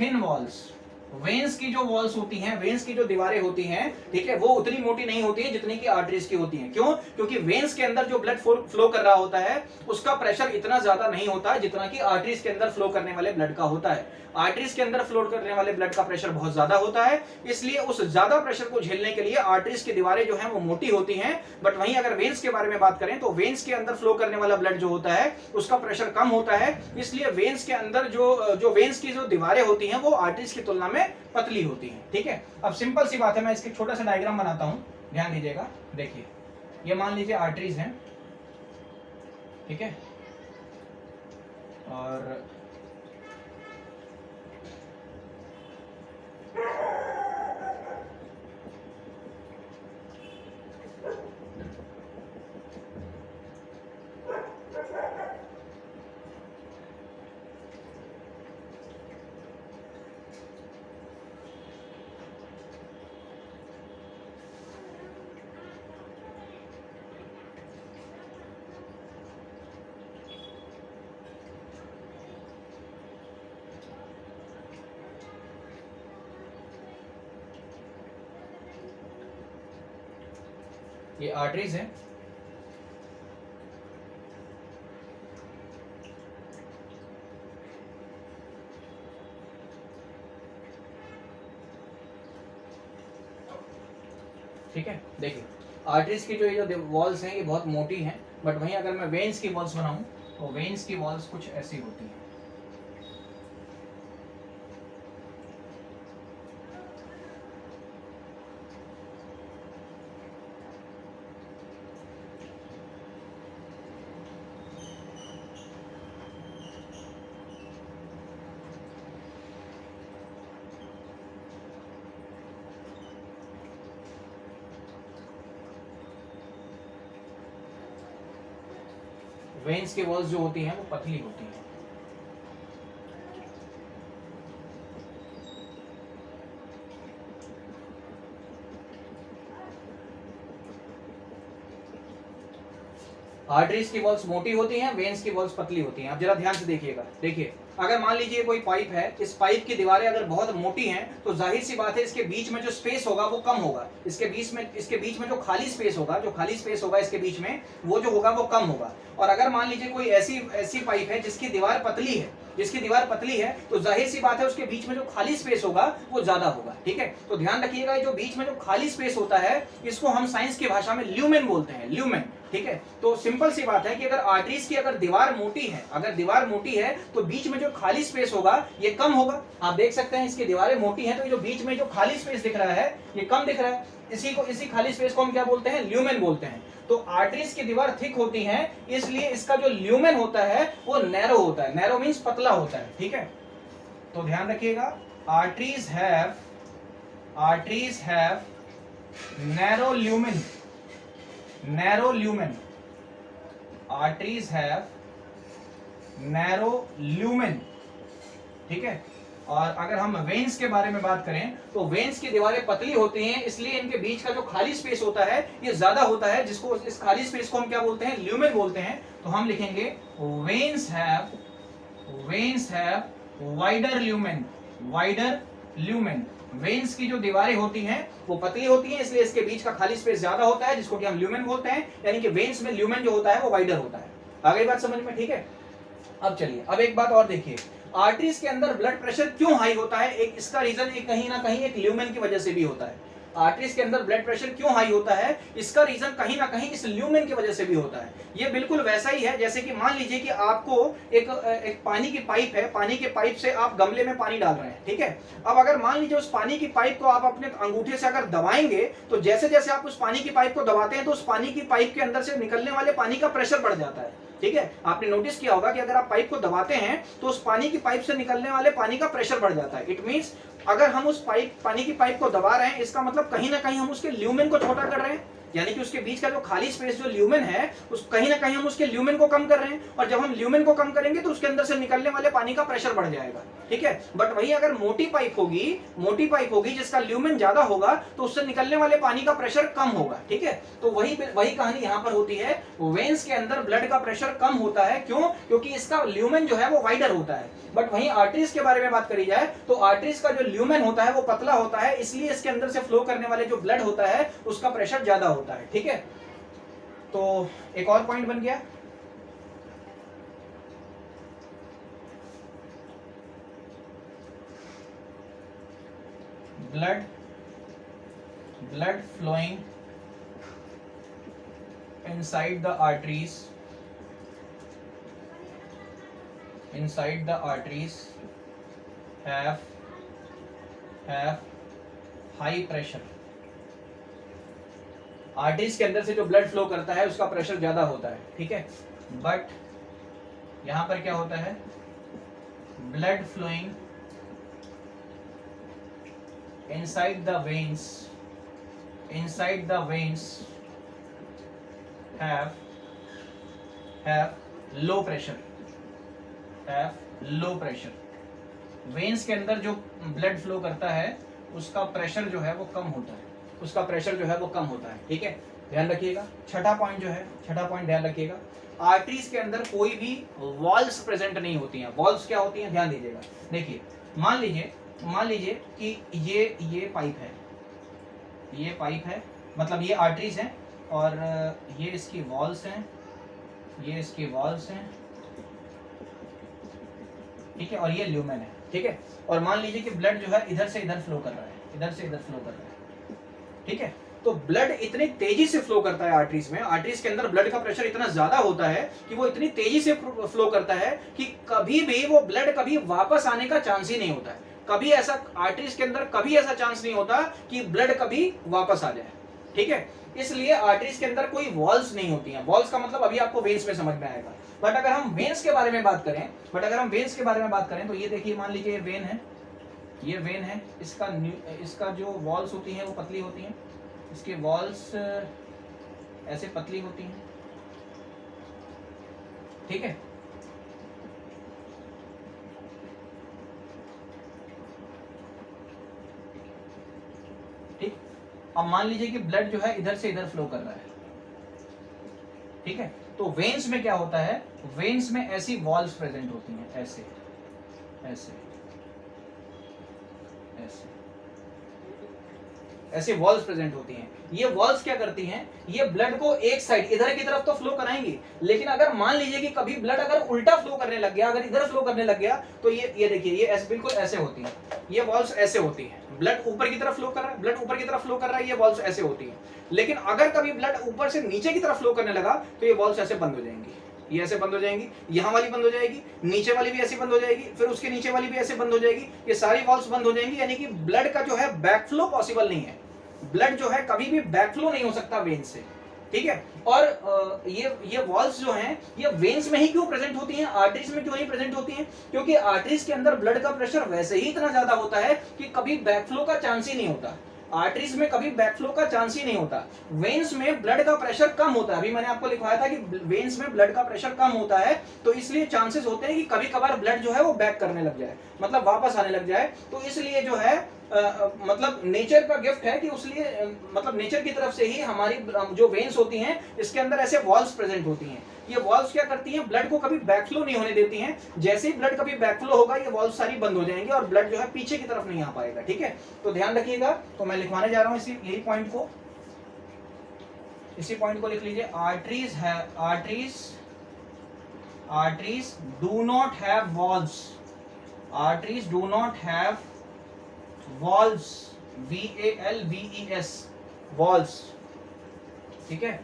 thin walls. Veins की जो वॉल्स होती हैं, वेन्स की जो दीवारें होती हैं, ठीक है, वो उतनी मोटी नहीं होती है जितनी की आर्टरीज की होती हैं। क्यों? क्योंकि वेन्स के अंदर जो ब्लड फ्लो कर रहा होता है उसका प्रेशर इतना ज्यादा नहीं होता है जितना कि आर्टरीज के अंदर फ्लो करने वाले ब्लड का होता है। आर्टरीज के अंदर फ्लो करने वाले ब्लड का प्रेशर बहुत ज्यादा होता है, इसलिए उस ज्यादा प्रेशर को झेलने के लिए आर्टरीज की दीवारें जो हैं वो मोटी होती हैं। बट वहीं अगर वेन्स के बारे में बात करें तो वेन्स के अंदर फ्लो करने वाला ब्लड जो होता है उसका प्रेशर कम होता है, इसलिए वेन्स के अंदर जो वेन्स की जो दीवारें होती हैं वो आर्टरीज की तुलना में पतली होती हैं। ठीक है, अब सिंपल सी बात है, मैं इसके छोटा सा डायग्राम बनाता हूं, ध्यान दीजिएगा। देखिए, ये मान लीजिए आर्टरीज हैं, ठीक है, और ये आर्टरीज है, ठीक है। देखिए आर्टरीज की जो ये जो वॉल्स हैं ये बहुत मोटी हैं, बट वहीं अगर मैं वेन्स की वॉल्स बनाऊं तो वेन्स की वॉल्स कुछ ऐसी होती हैं। वेन्स की वॉल्स जो होती हैं वो पतली होती हैं। आर्टरीज की वॉल्स मोटी होती हैं, वेन्स की वॉल्स पतली होती हैं। आप जरा ध्यान से देखिएगा। देखिए अगर मान लीजिए कोई पाइप है, इस पाइप की दीवारें अगर बहुत मोटी हैं तो जाहिर सी बात है इसके बीच में जो स्पेस होगा वो कम होगा। इसके बीच में जो खाली स्पेस होगा इसके बीच में वो जो होगा वो कम होगा। और अगर मान लीजिए कोई ऐसी पाइप है जिसकी दीवार पतली है तो जाहिर सी बात है उसके बीच में जो खाली स्पेस होगा वो ज्यादा होगा। ठीक है, तो ध्यान रखिएगा जो बीच में जो खाली स्पेस होता है इसको हम साइंस की भाषा में ल्यूमेन बोलते हैं, ल्यूमेन। ठीक है, तो सिंपल सी बात है कि अगर आर्टरीज की अगर दीवार मोटी है तो बीच में जो खाली स्पेस होगा ये कम होगा। आप देख सकते हैं इसकी दीवारें मोटी हैं तो जो बीच में जो खाली स्पेस दिख रहा है ये कम दिख रहा है। इसी खाली स्पेस को हम क्या बोलते हैं? ल्यूमेन बोलते हैं। तो आर्टरीज की दीवार थिक होती है इसलिए इसका जो ल्यूमेन होता है वो नैरो होता है। नैरो मींस पतला होता है। ठीक है, तो ध्यान रखिएगा arteries have narrow lumen. Arteries have narrow lumen. ठीक है, और अगर हम वेन्स के बारे में बात करें तो वेन्स की दीवारें पतली होती हैं इसलिए इनके बीच का जो खाली स्पेस होता है ये ज्यादा होता है, जिसको इस खाली स्पेस को हम क्या बोलते हैं? ल्यूमेन बोलते हैं। तो हम लिखेंगे veins have wider lumen. Veins की जो दीवारें होती हैं वो पतली होती हैं इसलिए इसके बीच का खाली स्पेस ज्यादा होता है जिसको कि हम ल्यूमेन बोलते हैं, यानी कि वेन्स में ल्यूमेन जो होता है वो वाइडर होता है। आ गई बात समझ में? ठीक है, अब चलिए अब एक बात और देखिए, आर्टरीज के अंदर ब्लड प्रेशर क्यों हाई होता है? एक इसका रीजन कहीं ना कहीं एक ल्यूमेन की वजह से भी होता है। आर्टरीज के अंदर ब्लड प्रेशर क्यों हाई होता है इसका रीजन कहीं ना कहीं इस ल्यूमेन की वजह से भी होता है। ये बिल्कुल वैसा ही है जैसे कि मान लीजिए कि आपको एक पानी की पाइप है, पानी के पाइप से आप गमले में पानी डाल रहे हैं। ठीक है, अब अगर मान लीजिए उस पानी की पाइप को आप अपने अंगूठे से अगर दबाएंगे तो जैसे जैसे आप उस पानी की पाइप को दबाते हैं तो उस पानी की पाइप के अंदर से निकलने वाले पानी का प्रेशर बढ़ जाता है। ठीक है, आपने नोटिस किया होगा कि अगर आप पाइप को दबाते हैं तो उस पानी की पाइप से निकलने वाले पानी का प्रेशर बढ़ जाता है। इट मींस अगर हम उस पानी की पाइप को दबा रहे हैं इसका मतलब कहीं ना कहीं हम उसके ल्यूमेन को छोटा कर रहे हैं, यानी कि उसके बीच का जो खाली स्पेस जो ल्यूमेन है उस कहीं ना कहीं हम उसके ल्यूमेन को कम कर रहे हैं, और जब हम ल्यूमेन को कम करेंगे तो उसके अंदर से निकलने वाले पानी का प्रेशर बढ़ जाएगा। ठीक है, बट वही अगर मोटी पाइप होगी जिसका ल्यूमेन ज्यादा होगा तो उससे निकलने वाले पानी का प्रेशर कम होगा। ठीक है, तो वही कहानी यहाँ पर होती है। वेन्स के अंदर ब्लड का प्रेशर कम होता है, क्यों? क्योंकि इसका ल्यूमेन जो है वो वाइडर होता है। बट वहीं आर्टरीज के बारे में बात करी जाए तो आर्टरीज का जो ल्यूमेन होता है वो पतला होता है इसलिए इसके अंदर से फ्लो करने वाले जो ब्लड होता है उसका प्रेशर ज्यादा होता है। ठीक है, तो एक और पॉइंट बन गया। blood flowing inside the arteries have high pressure। Arteries के अंदर से जो ब्लड फ्लो करता है उसका प्रेशर ज्यादा होता है। ठीक है, बट यहां पर क्या होता है? Blood flowing inside the veins have low pressure। Veins के अंदर जो ब्लड फ्लो करता है उसका प्रेशर जो है वो कम होता है। ठीक है, ध्यान रखिएगा। छठा पॉइंट ध्यान रखिएगा, आर्टरीज के अंदर कोई भी वॉल्स प्रेजेंट नहीं होती हैं। वॉल्स क्या होती हैं? ध्यान दीजिएगा। देखिए मान लीजिए कि ये पाइप है, मतलब ये आर्टरीज है और ये इसकी वॉल्स हैं, ये इसकी वॉल्स हैं, ठीक है, और ये ल्यूमेन है, ठीक है। और मान लीजिए कि ब्लड जो है इधर से इधर फ्लो कर रहा है, इधर से इधर फ्लो कर रहा है, ठीक है। तो ब्लड इतनी तेजी से फ्लो करता है आर्टरीज में, आर्टरीज के अंदर ब्लड का प्रेशर इतना ज्यादा होता है कि वो इतनी तेजी से फ्लो करता है कि कभी भी वो ब्लड कभी वापस आने का चांस ही नहीं होता है। कभी ऐसा आर्टरीज के अंदर कभी ऐसा चांस नहीं होता कि ब्लड कभी वापस आ जाए, ठीक है। इसलिए आर्टरीज के अंदर कोई वॉल्स नहीं होती हैं। वॉल्स का मतलब अभी आपको वेन्स में समझ में आएगा। बट अगर हम वेन्स के बारे में बात करें, तो ये देखिए, मान लीजिए ये वेन है, ये वेन है, इसका जो वॉल्स होती हैं वो पतली होती हैं, इसके वॉल्स ऐसे पतली होती हैं, ठीक है। ठीक, अब मान लीजिए कि ब्लड जो है इधर से इधर फ्लो कर रहा है, ठीक है। तो वेन्स में क्या होता है, वेन्स में ऐसी वॉल्स प्रेजेंट होती हैं, ऐसे ऐसे ऐसे ऐसे वॉल्स प्रेजेंट होती हैं। ये वॉल्स क्या करती हैं, ये ब्लड को एक साइड इधर की तरफ तो फ्लो कराएंगी, लेकिन अगर मान लीजिए कि कभी ब्लड अगर उल्टा फ्लो करने लग गया, अगर इधर फ्लो करने लग गया, तो ये देखिए, ये ऐसे बिल्कुल ऐसे होती हैं, ये वॉल्स ऐसे होती हैं। ब्लड ऊपर की तरफ फ्लो कर रहा है, ब्लड ऊपर की तरफ फ्लो कर रहा है, ये वॉल्स ऐसे होती हैं। लेकिन अगर कभी ब्लड ऊपर से नीचे की तरफ फ्लो करने लगा, तो ये वॉल्स ऐसे बंद हो जाएंगी, ये ऐसे बंद हो जाएंगी, यहाँ वाली बंद हो जाएगी, नीचे वाली भी ऐसे बंद हो जाएगी, फिर उसके नीचे वाली भी ऐसे बंद हो जाएगी, ये सारी वॉल्स बंद हो जाएंगी। यानी कि ब्लड का जो है बैक फ्लो पॉसिबल नहीं है, ब्लड जो है कभी भी बैक फ्लो नहीं हो सकता वेन से, ठीक है। और ये वॉल्स जो हैं, ये वेन्स में ही क्यों प्रेजेंट होती हैं, आर्टरीज में क्यों नहीं प्रेजेंट होती हैं? क्योंकि आर्टरीज के अंदर ब्लड का प्रेशर वैसे ही इतना ज्यादा होता है कि कभी बैक फ्लो का चांस ही नहीं होता। आर्टरीज में कभी बैक फ्लो का चांस ही नहीं होता। वेन्स में ब्लड का प्रेशर कम होता है, अभी मैंने आपको लिखवाया था कि वेन्स में ब्लड का प्रेशर कम होता है, तो इसलिए चांसेस होते हैं कि कभी कभार ब्लड जो है वो बैक करने लग जाए, मतलब वापस आने लग जाए। तो इसलिए जो है मतलब नेचर का गिफ्ट है कि उसलिए मतलब नेचर की तरफ से ही हमारी जो वेन्स होती हैं, इसके अंदर ऐसे वॉल्स प्रेजेंट होती हैं। ये वॉल्स क्या करती हैं, ब्लड को कभी बैकफ्लो नहीं होने देती हैं। जैसे ही ब्लड कभी बैकफ्लो होगा, ये वॉल्स सारी बंद हो जाएंगी और ब्लड जो है पीछे की तरफ नहीं आ पाएगा, ठीक है। तो ध्यान रखिएगा, तो मैं लिखवाने जा रहा हूं यही पॉइंट को, इसी पॉइंट को लिख लीजिए। Arteries do not have walls, arteries do not have walls, VALVES, walls, ठीक है।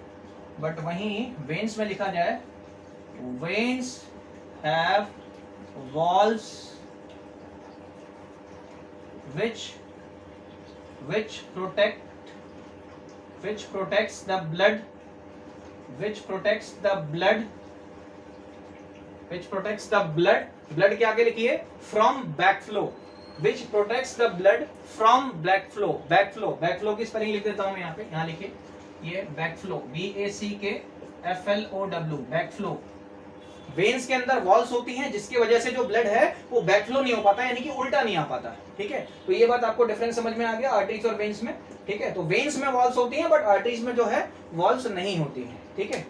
बट वहीं वेन्स में लिखा जाए, veins have walls which protects the blood, blood के आगे लिखिए from backflow, which protects the blood from backflow की स्पेलिंग लिख देता हूं यहाँ पे, यहाँ लिखिए, ये backflow, BACKFLOW, backflow। वेन्स के अंदर वॉल्स होती हैं जिसकी वजह से जो ब्लड है वो बैकफ्लो नहीं हो पाता, यानी कि उल्टा नहीं आ पाता, ठीक है। तो ये बात आपको डिफरेंस समझ में आ गया आर्टरीज और वेन्स में, ठीक है। तो वेन्स में वॉल्स होती हैं बट आर्टरीज में जो है वॉल्स नहीं होती हैं, ठीक है।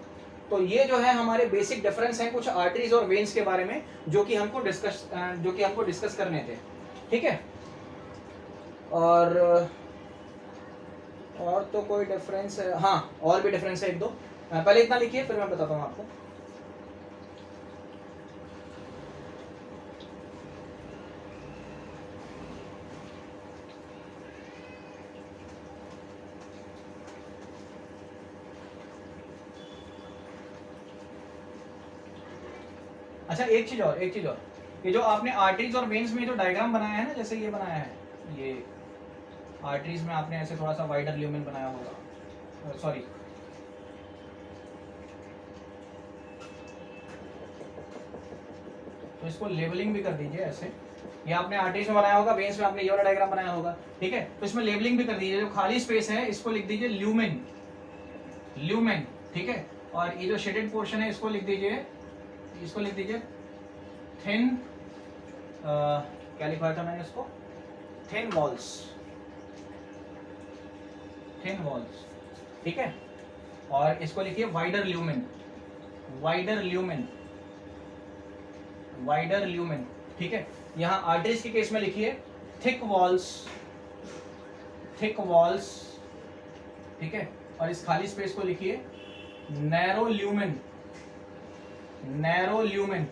तो ये जो है हमारे बेसिक डिफरेंस हैं कुछ आर्टरीज और वेन्स के बारे में, जो कि हमको डिस्कस करने थे, ठीक है। और तो कोई डिफरेंस है, हाँ और भी डिफरेंस है एक दो, पहले इतना लिखिए फिर मैं बताता हूँ आपको। अच्छा एक चीज और, ये जो आपने आर्टरीज और वेन्स में जो डायग्राम बनाया है ना, जैसे ये बनाया है, ये आर्टरीज में आपने ऐसे थोड़ा सा वाइडर ल्यूमेन बनाया होगा, सॉरी तो इसको लेबलिंग भी कर दीजिए ऐसे। ये आपने आर्टरीज में बनाया होगा, वेन्स में आपने ये वाला डायग्राम बनाया होगा, ठीक है। तो इसमें लेबलिंग भी कर दीजिए, जो खाली स्पेस है इसको लिख दीजिए ल्यूमेन, ठीक है। और ये जो शेडेड पोर्शन है इसको लिख दीजिए थिन, क्या लिखा था मैंने इसको, थिन वॉल्स, ठीक है। और इसको लिखिए वाइडर ल्यूमेन, ठीक है। यहाँ आर्टरीज के केस में लिखिए थिक वॉल्स, ठीक है। और इस खाली स्पेस को लिखिए नैरो ल्यूमेन, नैरो ल्यूमेन,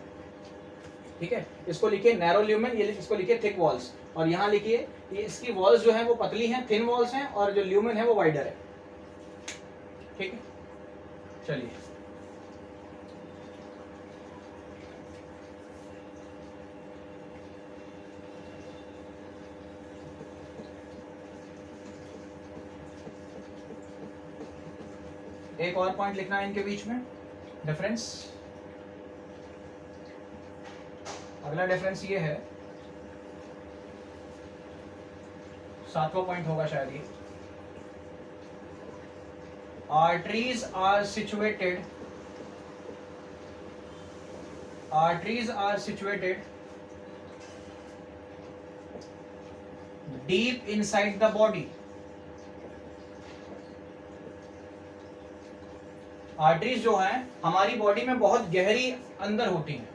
ठीक है, इसको लिखिए नैरो ल्यूमेन, ये इसको लिखिए थिक वॉल्स, और यहाँ लिखिए ये इसकी वॉल्स जो है वो पतली हैं, थिन वॉल्स हैं, और जो ल्यूमेन है वो वाइडर है, ठीक है। चलिए एक और पॉइंट लिखना है इनके बीच में, डिफरेंस। अगला डिफरेंस ये है, 7वां पॉइंट होगा शायद ये, arteries are situated deep inside the body। Arteries जो हैं हमारी बॉडी में बहुत गहरी अंदर होती हैं,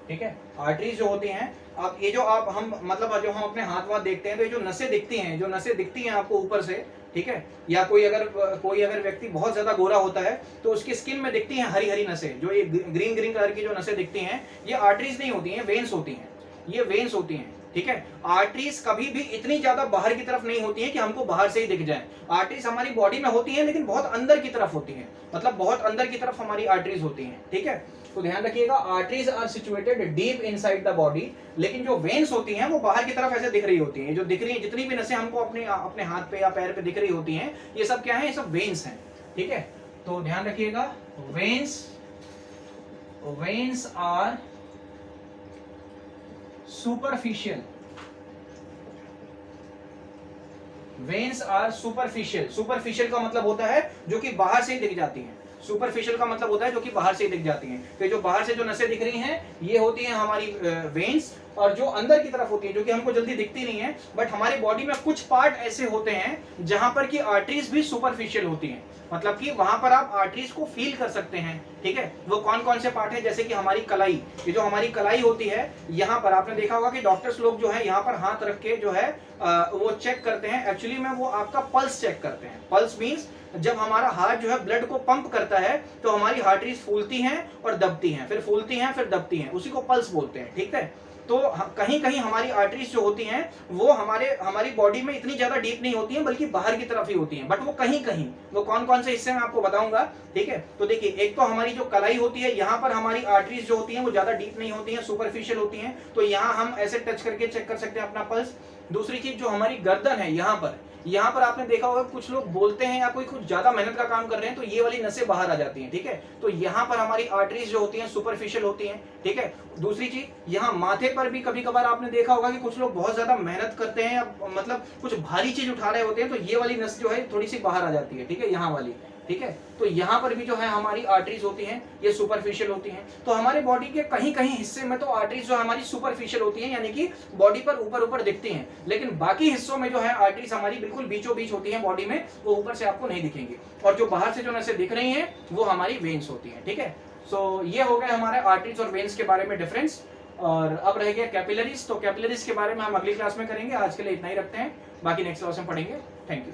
ठीक है। आर्टरीज जो होती हैं, अब ये जो आप हम मतलब जो हम अपने हाथ वाथ देखते हैं तो ये जो नसें दिखती हैं, जो नसें दिखती हैं आपको ऊपर से, ठीक है, या कोई अगर व्यक्ति बहुत ज्यादा गोरा होता है तो उसकी स्किन में दिखती हैं हरी हरी नसें, जो ये ग्रीन ग्रीन कलर की जो नसें दिखती हैं, ये आर्टरीज नहीं होती हैं, वेन्स होती हैं, ये वेन्स होती हैं, ठीक है। आर्टरीज कभी भी इतनी ज्यादा बाहर की तरफ नहीं होती हैं कि हमको बाहर से ही दिख जाए। आर्टरीज हमारी बॉडी में होती हैं लेकिन बहुत अंदर की तरफ होती हैं, मतलब बहुत अंदर की तरफ हमारी आर्टरीज होती हैं, ठीक है। तो ध्यान रखिएगा, arteries are situated deep inside the body, लेकिन जो वेन्स होती हैं वो बाहर की तरफ ऐसे दिख रही होती हैं। जो दिख रही हैं, जितनी भी नसें हमको अपने हाथ पे या पैर पे दिख रही होती हैं, ये सब क्या है, ये सब वेन्स हैं, ठीक है। तो ध्यान रखिएगा, veins are superficial, veins are superficial. Superficial का मतलब होता है जो कि बाहर से ही दिख जाती हैं, सुपरफिशियल का मतलब होता है जो कि बाहर से ही दिख जाती हैं। तो जो बाहर से जो नसें दिख रही हैं ये होती हैं हमारी वेन्स, और जो अंदर की तरफ होती है जो कि हमको जल्दी दिखती नहीं है, बट हमारी बॉडी में कुछ पार्ट ऐसे होते हैं जहां पर कि आर्टरीज भी सुपरफिशियल होती हैं, मतलब कि वहां पर आप आर्टरीज को फील कर सकते हैं, ठीक है। वो कौन कौन से पार्ट है, जैसे कि हमारी कलाई, ये जो हमारी कलाई होती है, यहाँ पर आपने देखा होगा कि डॉक्टर्स लोग जो है यहाँ पर हाथ रख के जो है वो चेक करते हैं, एक्चुअली में वो आपका पल्स चेक करते हैं। पल्स मीन्स जब हमारा हार्ट जो है ब्लड को पंप करता है तो हमारी आर्टरीज फूलती हैं और दबती हैं, फिर फूलती हैं फिर दबती हैं, उसी को पल्स बोलते हैं, ठीक है। तो कहीं कहीं हमारी आर्टरीज जो होती हैं वो हमारी बॉडी में इतनी ज्यादा डीप नहीं होती हैं, बल्कि बाहर की तरफ ही होती हैं, बट वो कहीं कहीं, वो कौन कौन से हिस्से में आपको बताऊंगा, ठीक है। तो देखिए, एक तो हमारी जो कलाई होती है, यहाँ पर हमारी आर्टरीज जो होती हैं वो ज्यादा डीप नहीं होती हैं, सुपरफिशियल होती हैं, तो यहाँ हम ऐसे टच करके चेक कर सकते हैं अपना पल्स। दूसरी चीज, जो हमारी गर्दन है, यहाँ पर आपने देखा होगा कुछ लोग बोलते हैं या कोई कुछ ज्यादा मेहनत का काम कर रहे हैं तो ये वाली नसें बाहर आ जाती हैं, ठीक है। तो यहाँ पर हमारी आर्टरीज जो होती हैं सुपरफिशियल होती हैं, ठीक है। दूसरी चीज, यहाँ माथे पर भी कभी कभार आपने देखा होगा कि कुछ लोग बहुत ज्यादा मेहनत करते हैं या मतलब कुछ भारी चीज उठा रहे होते हैं, तो ये वाली नस जो है थोड़ी सी बाहर आ जाती है, ठीक है, यहाँ वाली, ठीक है। तो यहाँ पर भी जो है हमारी आर्टरीज होती हैं, ये सुपरफिशियल होती हैं। तो हमारे बॉडी के कहीं कहीं हिस्से में तो आर्टरीज जो हमारी सुपरफिशियल होती हैं, यानी कि बॉडी पर ऊपर ऊपर दिखती हैं, लेकिन बाकी हिस्सों में जो है आर्टरीज हमारी बिल्कुल बीचों बीच होती हैं बॉडी में, वो ऊपर से आपको नहीं दिखेंगी, और जो बाहर से जो नसें दिख रही हैं वो हमारी वेन्स होती हैं, ठीक है। सो ये हो गए हमारे आर्टरीज और वेन्स के बारे में डिफरेंस। और अब रह गया कैपिलरीज, तो कैपिलरीज के बारे में हम अगली क्लास में करेंगे, आज के लिए इतना ही रखते हैं, बाकी नेक्स्ट क्लास में पढ़ेंगे। Thank you.